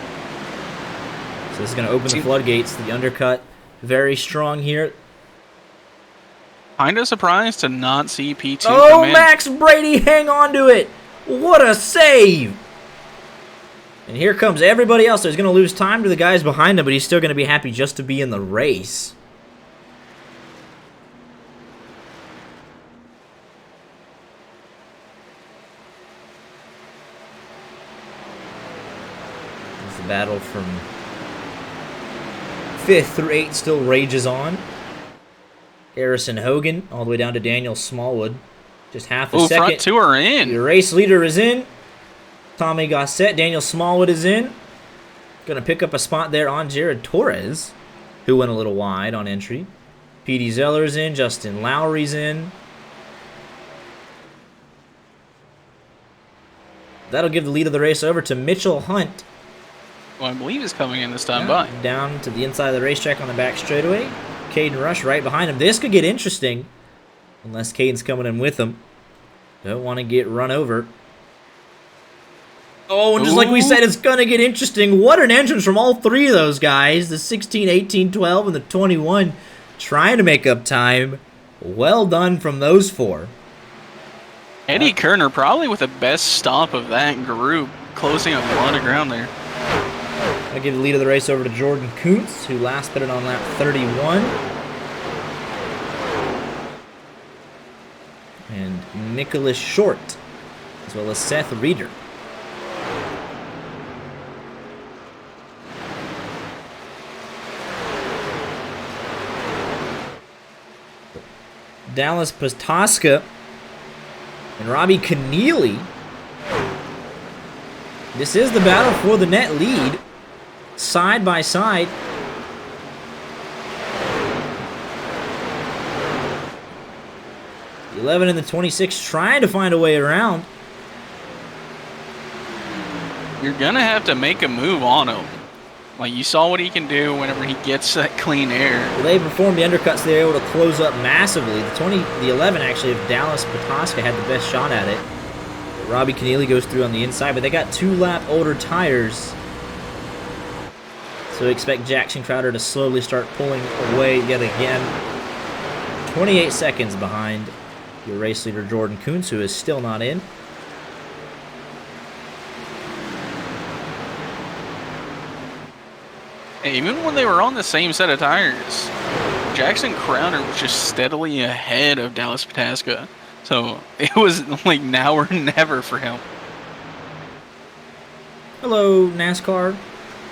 so this is going to open the floodgates. The undercut very strong here.
Kind of surprised to not see P2
Oh,
come in.
Max Brady, hang on to it. What a save. And here comes everybody else. He's going to lose time to the guys behind him, but he's still going to be happy just to be in the race. As the battle from 5th through 8th still rages on. Harrison Hogan all the way down to Daniel Smallwood. Just half a second.
Front two are in.
Your race leader is in. Tommy Gossett. Daniel Smallwood is in. Going to pick up a spot there on Jared Torres, who went a little wide on entry. Petey Zeller's in. Justin Lowry's in. That'll give the lead of the race over to Mitchell Hunt.
Well, I believe he's coming in this time by.
Down to the inside of the racetrack on the back straightaway. Caden Rush right behind him. This could get interesting unless Caden's coming in with him. Don't want to get run over. Oh, and just like we said, it's going to get interesting. What an entrance from all three of those guys. The 16, 18, 12, and the 21 trying to make up time. Well done from those four.
Eddie Kerner probably with the best stop of that group, closing up a lot of ground there.
I give the lead of the race over to Jordan Kuntz, who last pitted on lap 31. And Nicholas Short, as well as Seth Reeder. Dallas Patoska and Robbie Keneally. This is the battle for the net lead, side by side. The 11 and the 26 trying to find a way around.
You're going to have to make a move on him. Like, you saw what he can do whenever he gets that clean air.
Well, they performed the undercuts. They were able to close up massively. The 11 actually of Dallas Patoska had the best shot at it. Robbie Keneally goes through on the inside, but they got 2-lap older tires. So expect Jackson Crowder to slowly start pulling away yet again. 28 seconds behind your race leader Jordan Kuntz, who is still not in.
Even when they were on the same set of tires, Jackson Crowder was just steadily ahead of Dallas Patoska. So it was like now or never for him.
Hello, NASCAR.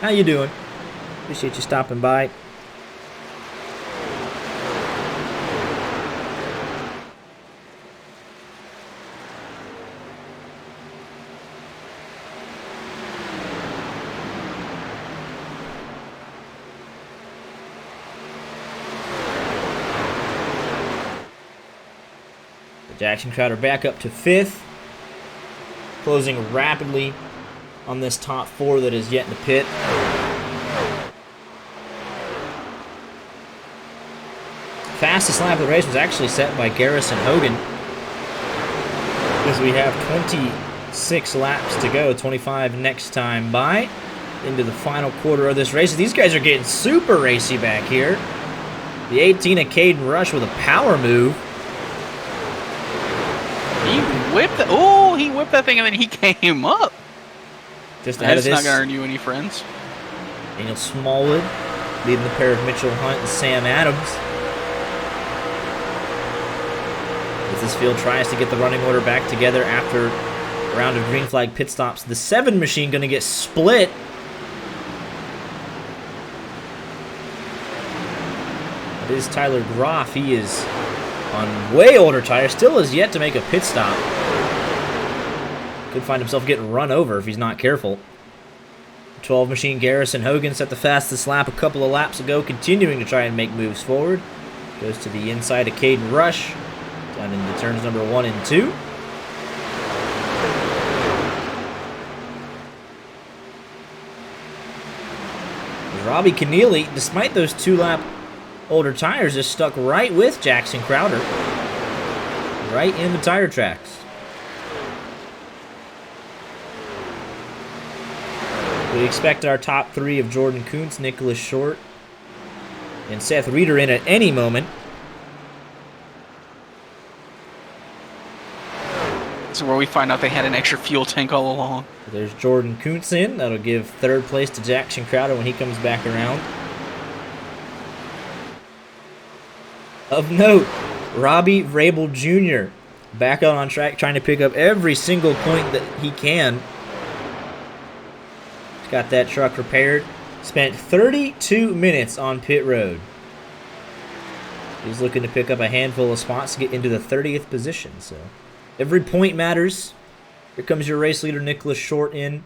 How you doing? Appreciate you stopping by. Jackson Crowder back up to 5th. Closing rapidly on this top 4 that is yet in the pit. Fastest lap of the race was actually set by Garrison Hogan, because we have 26 laps to go, 25 next time by, into the final quarter of this race. These guys are getting super racy back here. The 18 of Caden Rush with a power move.
He whipped that thing and then he came up.
Just ahead of this.
That's not going to earn you any friends.
Daniel Smallwood leading the pair of Mitchell Hunt and Sam Adams. As this field tries to get the running order back together after a round of green flag pit stops, the 7 machine going to get split. It is Tyler Groff. He is on way older tires, still has yet to make a pit stop. Could find himself getting run over if he's not careful. 12 machine Garrison Hogan set the fastest lap a couple of laps ago, continuing to try and make moves forward. Goes to the inside of Caden Rush, down into turns number 1 and 2. Robbie Keneally, despite those 2-lap older tires, is stuck right with Jackson Crowder, right in the tire tracks. We expect our top 3 of Jordan Kuntz, Nicholas Short, and Seth Reeder in at any moment.
This is where we find out they had an extra fuel tank all along.
There's Jordan Kuntz in. That'll give 3rd place to Jackson Crowder when he comes back around. Of note, Robbie Rabel Jr. back out on track, trying to pick up every single point that he can. He's got that truck repaired. Spent 32 minutes on pit road. He's looking to pick up a handful of spots to get into the 30th position. So every point matters. Here comes your race leader, Nicholas Short, in.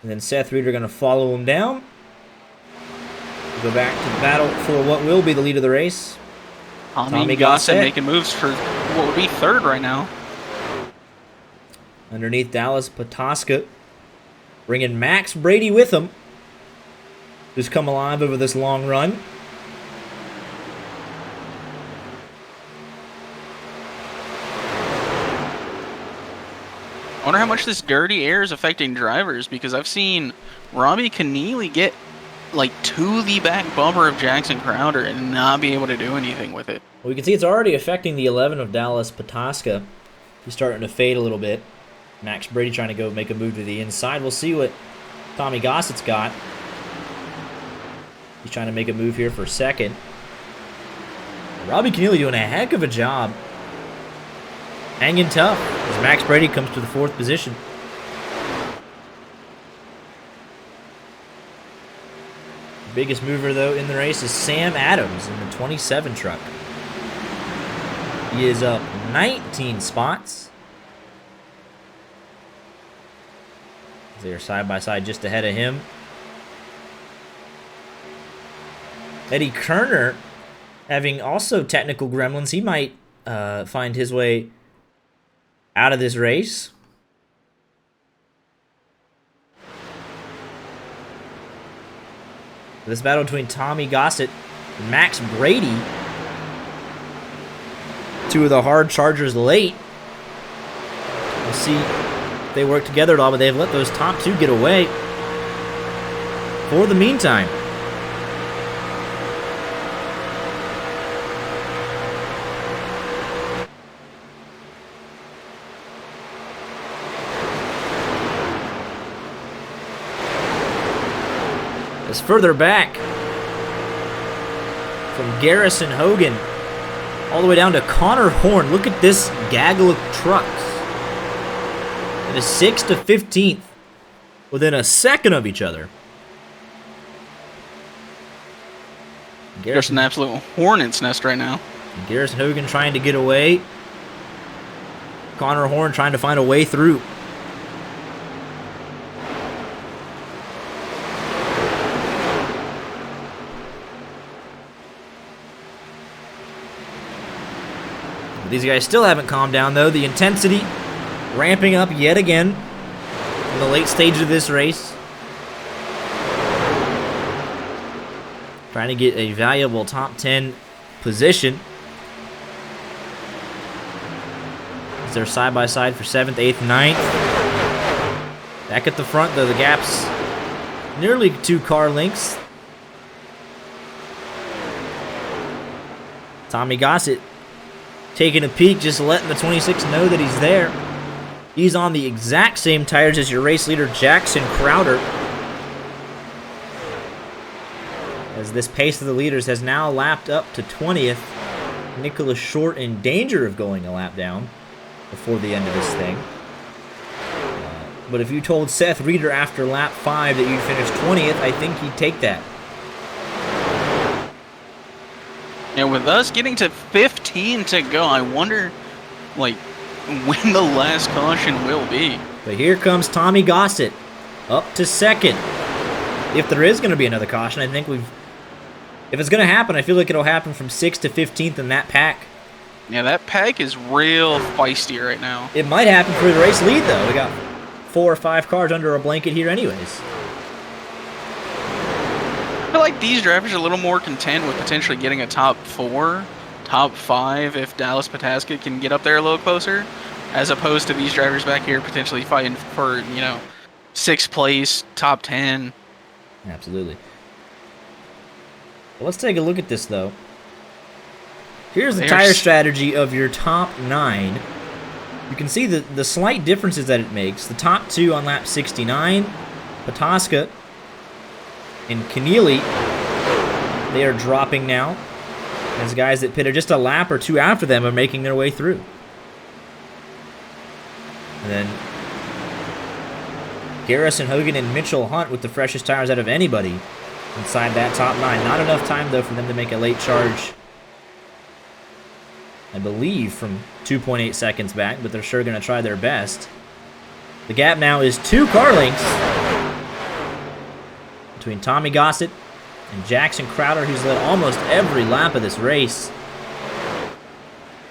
And then Seth Reeder going to follow him down. We'll go back to the battle for what will be the lead of the race.
Tommy Gossett making moves for what would be 3rd right now.
Underneath Dallas Patoska, bringing Max Brady with him, who's come alive over this long run.
I wonder how much this dirty air is affecting drivers, because I've seen Robbie Keneally get like to the back bumper of Jackson Crowder and not be able to do anything with it.
Well, we can see it's already affecting the 11 of Dallas Patoska. He's starting to fade a little bit. Max Brady trying to go make a move to the inside. We'll see what Tommy Gossett's got. He's trying to make a move here for 2nd. Robbie Keneally doing a heck of a job. Hanging tough as Max Brady comes to the 4th position. The biggest mover, though, in the race is Sam Adams in the 27 truck. He is up 19 spots. They are side by side just ahead of him. Eddie Kerner having also technical gremlins. He might find his way out of this race. This battle between Tommy Gossett and Max Brady. Two of the hard chargers late. We'll see if they work together at all, but they've let those top two get away for the meantime. As further back from Garrison Hogan all the way down to Connor Horn. Look at this gaggle of trucks. It is 6th to 15th within a second of each other.
There's an absolute hornet's nest right now.
Garrison Hogan trying to get away. Connor Horn trying to find a way through. These guys still haven't calmed down, though. The intensity ramping up yet again in the late stage of this race. Trying to get a valuable top 10 position. As they're side by side for 7th, 8th, 9th. Back at the front, though, the gap's nearly 2 car lengths. Tommy Gossett taking a peek, just letting the 26 know that he's there. He's on the exact same tires as your race leader, Jackson Crowder. As this pace of the leaders has now lapped up to 20th. Nicholas Short in danger of going a lap down before the end of this thing. But if you told Seth Reeder after lap 5 that you'd finish 20th, I think he'd take that.
And with us getting to 15 to go, I wonder, like, when the last caution will be.
But here comes Tommy Gossett up to 2nd. If there is going to be another caution, I think if it's going to happen, I feel like it'll happen from 6th to 15th in that pack.
Yeah, that pack is real feisty right now.
It might happen for the race lead, though. We got 4 or 5 cars under a blanket here anyways.
I feel like these drivers are a little more content with potentially getting a top 4, top 5 if Dallas Pataska can get up there a little closer, as opposed to these drivers back here potentially fighting for, 6th place, top 10.
Absolutely. Well, let's take a look at this, though. Here's the tire strategy of your top 9. You can see the slight differences that it makes. The top 2 on lap 69, Pataska and Keneally, they are dropping now, as guys that pitted just a lap or 2 after them are making their way through. And then Garrison Hogan and Mitchell Hunt with the freshest tires out of anybody inside that top 9. Not enough time, though, for them to make a late charge, I believe, from 2.8 seconds back, but they're sure going to try their best. The gap now is 2 car lengths between Tommy Gossett and Jackson Crowder, who's led almost every lap of this race.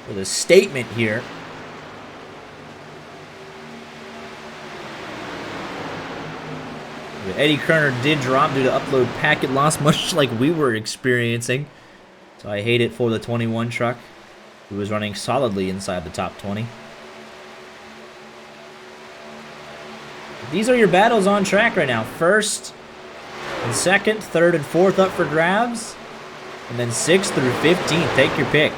With a statement here. Eddie Kerner did drop due to upload packet loss, much like we were experiencing. So I hate it for the 21 truck, who was running solidly inside the top 20. These are your battles on track right now. 1st and 2nd, 3rd and 4th up for grabs. And then 6th through 15th. Take your pick.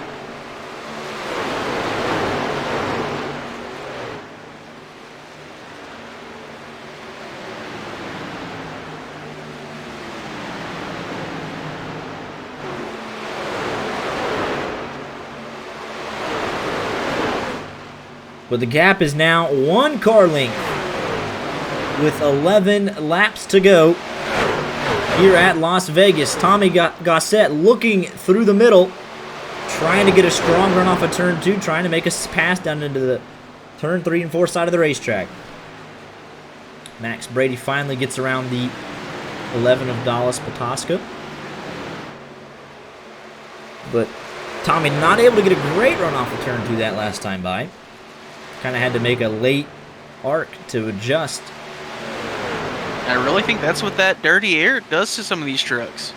But the gap is now 1 car length with 11 laps to go here at Las Vegas. Tommy Gossett looking through the middle, trying to get a strong run off of turn 2, trying to make a pass down into the turn 3 and 4 side of the racetrack. Max Brady finally gets around the 11 of Dallas Patoska. But Tommy not able to get a great run off of turn 2 that last time by. Kind of had to make a late arc to adjust.
I really think that's what that dirty air does to some of these trucks.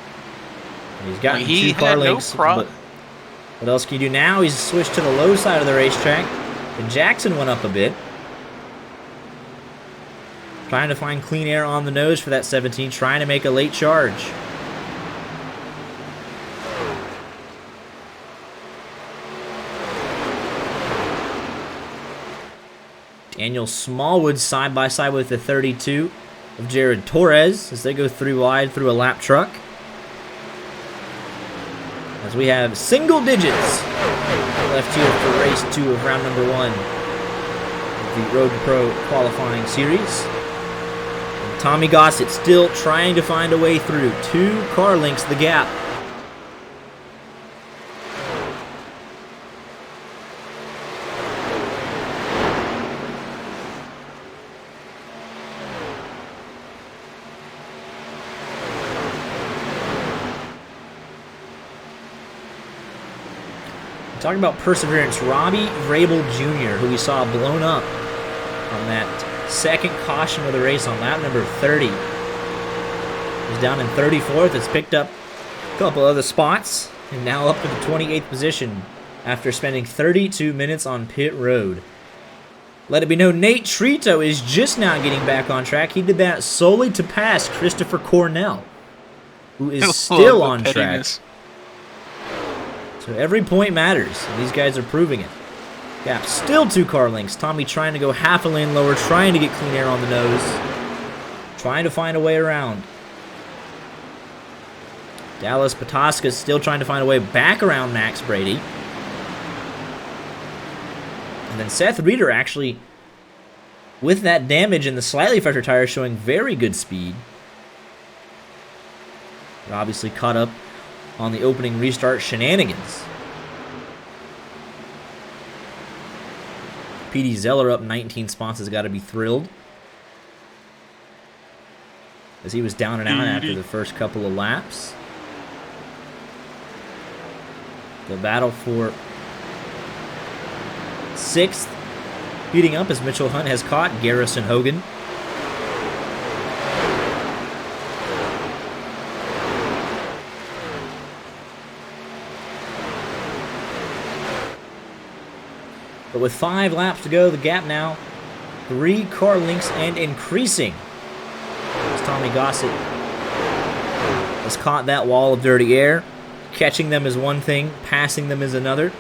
He's gotten
He
2 car
had no
links, but what else can you do now? He's switched to the low side of the racetrack, and Jackson went up a bit. Trying to find clean air on the nose for that 17, trying to make a late charge. Daniel Smallwood side by side with the 32 of Jared Torres as they go 3 wide through a lap truck. As we have single digits left here for race 2 of round number 1 of the Road to Pro qualifying series. And Tommy Gossett still trying to find a way through. 2 car lengths the gap. Talking about perseverance, Robbie Vrabel Jr., who we saw blown up on that second caution of the race on lap number 30. He's down in 34th. It's picked up a couple other spots and now up to the 28th position after spending 32 minutes on pit road. Let it be known, Nate Trito is just now getting back on track. He did that solely to pass Christopher Cornell, who is still on track. So every point matters, and these guys are proving it. Gap still 2 car lengths. Tommy trying to go half a lane lower, trying to get clean air on the nose. Trying to find a way around. Dallas Patoska still trying to find a way back around Max Brady. And then Seth Reeder actually, with that damage in the slightly fresher tire, showing very good speed. But obviously caught up on the opening restart shenanigans. P.D. Zeller up 19 spots has got to be thrilled, as he was down and out after the first couple of laps. The battle for 6th heating up as Mitchell Hunt has caught Garrison Hogan. But with 5 laps to go, the gap now 3 car lengths and increasing. As Tommy Gossett has caught that wall of dirty air. Catching them is one thing, passing them is another.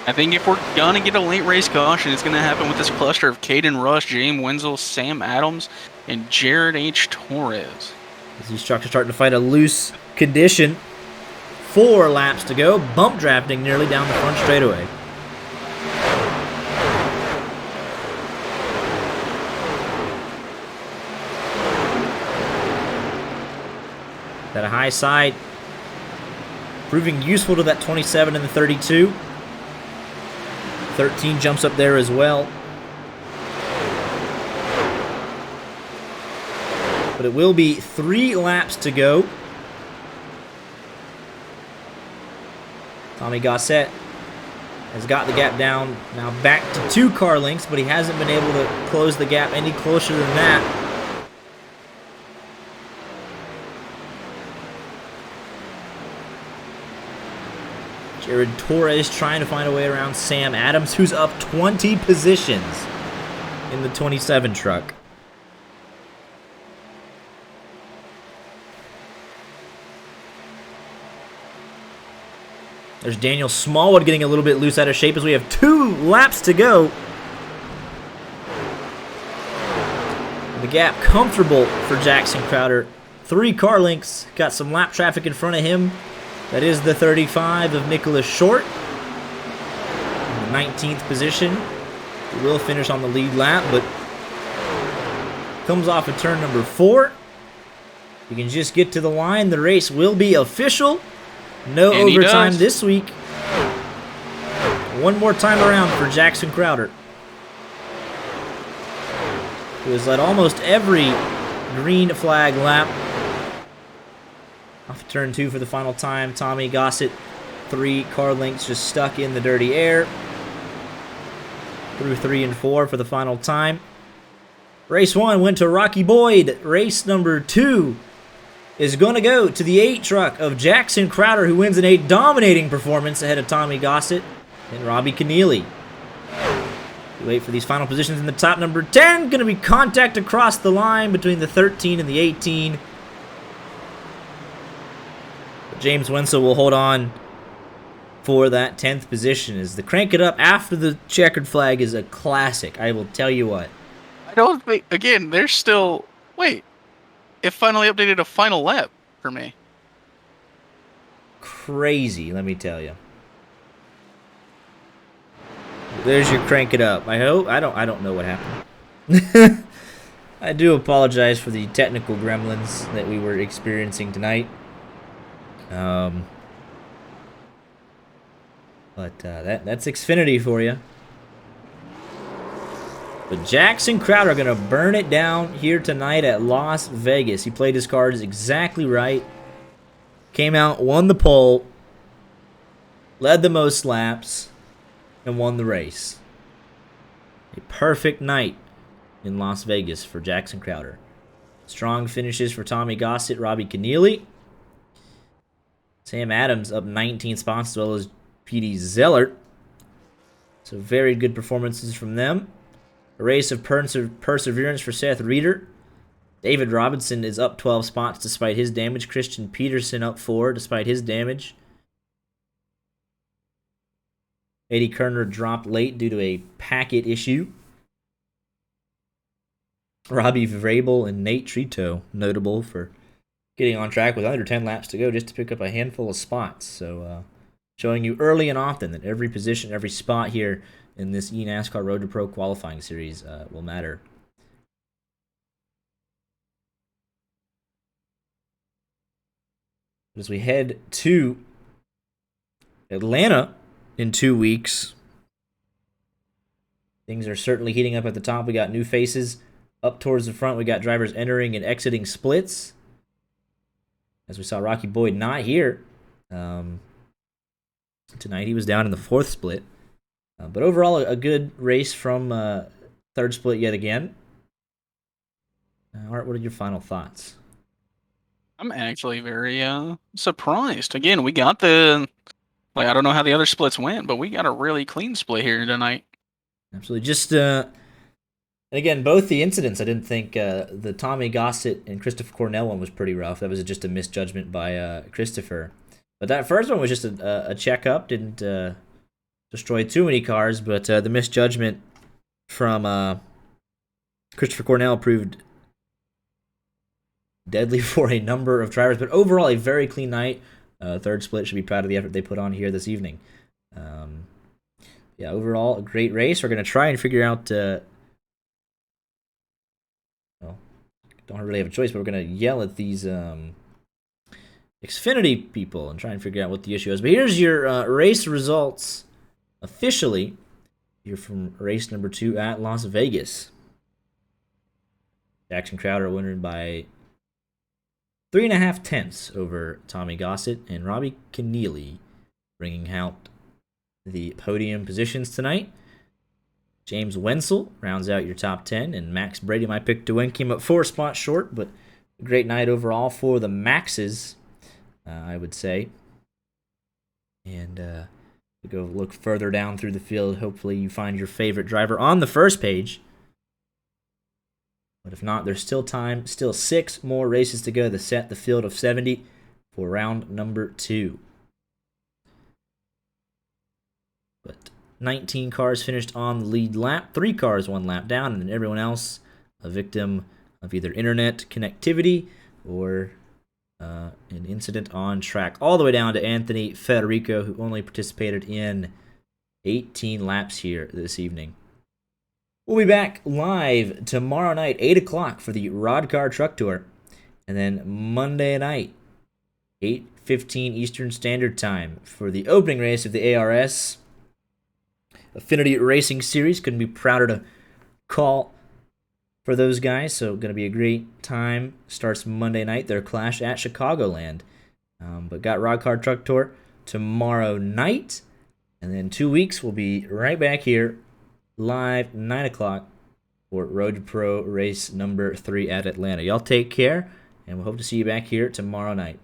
I think if we're going to get a late race caution, it's going to happen with this cluster of Caden Rush, James Wenzel, Sam Adams, and Jared H. Torres.
As these trucks are starting to fight a loose condition. 4 laps to go. Bump drafting nearly down the front straightaway. That high side proving useful to that 27 and the 32. 13 jumps up there as well. But it will be 3 laps to go. Tommy Gossett has got the gap down. Now back to 2 car lengths, but he hasn't been able to close the gap any closer than that. Jared Torres trying to find a way around Sam Adams, who's up 20 positions in the 27 truck. There's Daniel Smallwood getting a little bit loose out of shape as we have 2 laps to go. The gap comfortable for Jackson Crowder. 3 car lengths. Got some lap traffic in front of him. That is the 35 of Nicholas Short. In the 19th position. He will finish on the lead lap, but comes off of turn number 4. You can just get to the line. The race will be official. No
And
overtime this week. One more time around for Jackson Crowder, who has led almost every green flag lap. Off turn 2 for the final time. Tommy Gossett, 3 car lengths just stuck in the dirty air. Through 3 and 4 for the final time. Race 1 went to Rocky Boyd. Race number 2 is going to go to the 8 truck of Jackson Crowder, who wins in a dominating performance ahead of Tommy Gossett and Robbie Keneally. We wait for these final positions in the top. Number 10, going to be contact across the line between the 13 and the 18. But James Wenzel will hold on for that 10th position, as the crank it up after the checkered flag is a classic. I will tell you what.
I don't think, again, there's still, wait, it finally updated a final lap for me.
Crazy, let me tell you. There's your crank it up. I hope, I don't know what happened. I do apologize for the technical gremlins that we were experiencing tonight. But that's Xfinity for you. But Jackson Crowder going to burn it down here tonight at Las Vegas. He played his cards exactly right. Came out, won the pole, led the most laps, and won the race. A perfect night in Las Vegas for Jackson Crowder. Strong finishes for Tommy Gossett, Robbie Keneally. Sam Adams up 19 spots, as well as P.D. Zellert. So very good performances from them. A race of perseverance for Seth Reeder. David Robinson is up 12 spots despite his damage. Christian Peterson up 4 despite his damage. Eddie Kerner dropped late due to a packet issue. Robbie Vrabel and Nate Trito notable for getting on track with under 10 laps to go just to pick up a handful of spots. So showing you early and often that every position, every spot here in this eNASCAR Road to Pro qualifying series will matter. As we head to Atlanta in 2 weeks, things are certainly heating up at the top. We got new faces up towards the front. We got drivers entering and exiting splits. As we saw Rocky Boyd not here tonight. He was down in the 4th split. But overall, a good race from 3rd split yet again. Art, what are your final thoughts?
I'm actually very surprised. Again, we got the, like, I don't know how the other splits went, but we got a really clean split here tonight.
Absolutely. Just, and again, both the incidents, I didn't think the Tommy Gossett and Christopher Cornell one was pretty rough. That was just a misjudgment by Christopher. But that first one was just a checkup. Didn't destroy too many cars, but the misjudgment from Christopher Cornell proved deadly for a number of drivers. But overall, a very clean night. 3rd split should be proud of the effort they put on here this evening. Yeah, overall, a great race. We're going to try and figure out... well, don't really have a choice, but we're going to yell at these Xfinity people and try and figure out what the issue is. But here's your race results officially. You're from race number 2 at Las Vegas. Jackson Crowder winning by 3.5 tenths over Tommy Gossett, and Robbie Keneally bringing out the podium positions tonight. James Wenzel rounds out your top 10, and Max Brady, my pick to win, came up 4 spots short, but a great night overall for the Maxes, I would say. And we go look further down through the field. Hopefully you find your favorite driver on the first page. But if not, there's still time. Still 6 more races to go to set the field of 70 for round number 2. But 19 cars finished on the lead lap. 3 cars 1 lap down, and then everyone else a victim of either internet connectivity or an incident on track. All the way down to Anthony Federico, who only participated in 18 laps here this evening. We'll be back live tomorrow night, 8 o'clock, for the Rod Car Truck Tour, And then Monday night, 8:15 Eastern Standard Time for the opening race of the ARS Affinity Racing Series. Couldn't be prouder to call for those guys, so going to be a great time. Starts Monday night, their clash at Chicagoland. But got Rock Hard Truck Tour tomorrow night, and then 2 weeks we'll be right back here live 9 o'clock for Road to Pro race number 3 at Atlanta. Y'all take care, and we'll hope to see you back here tomorrow night.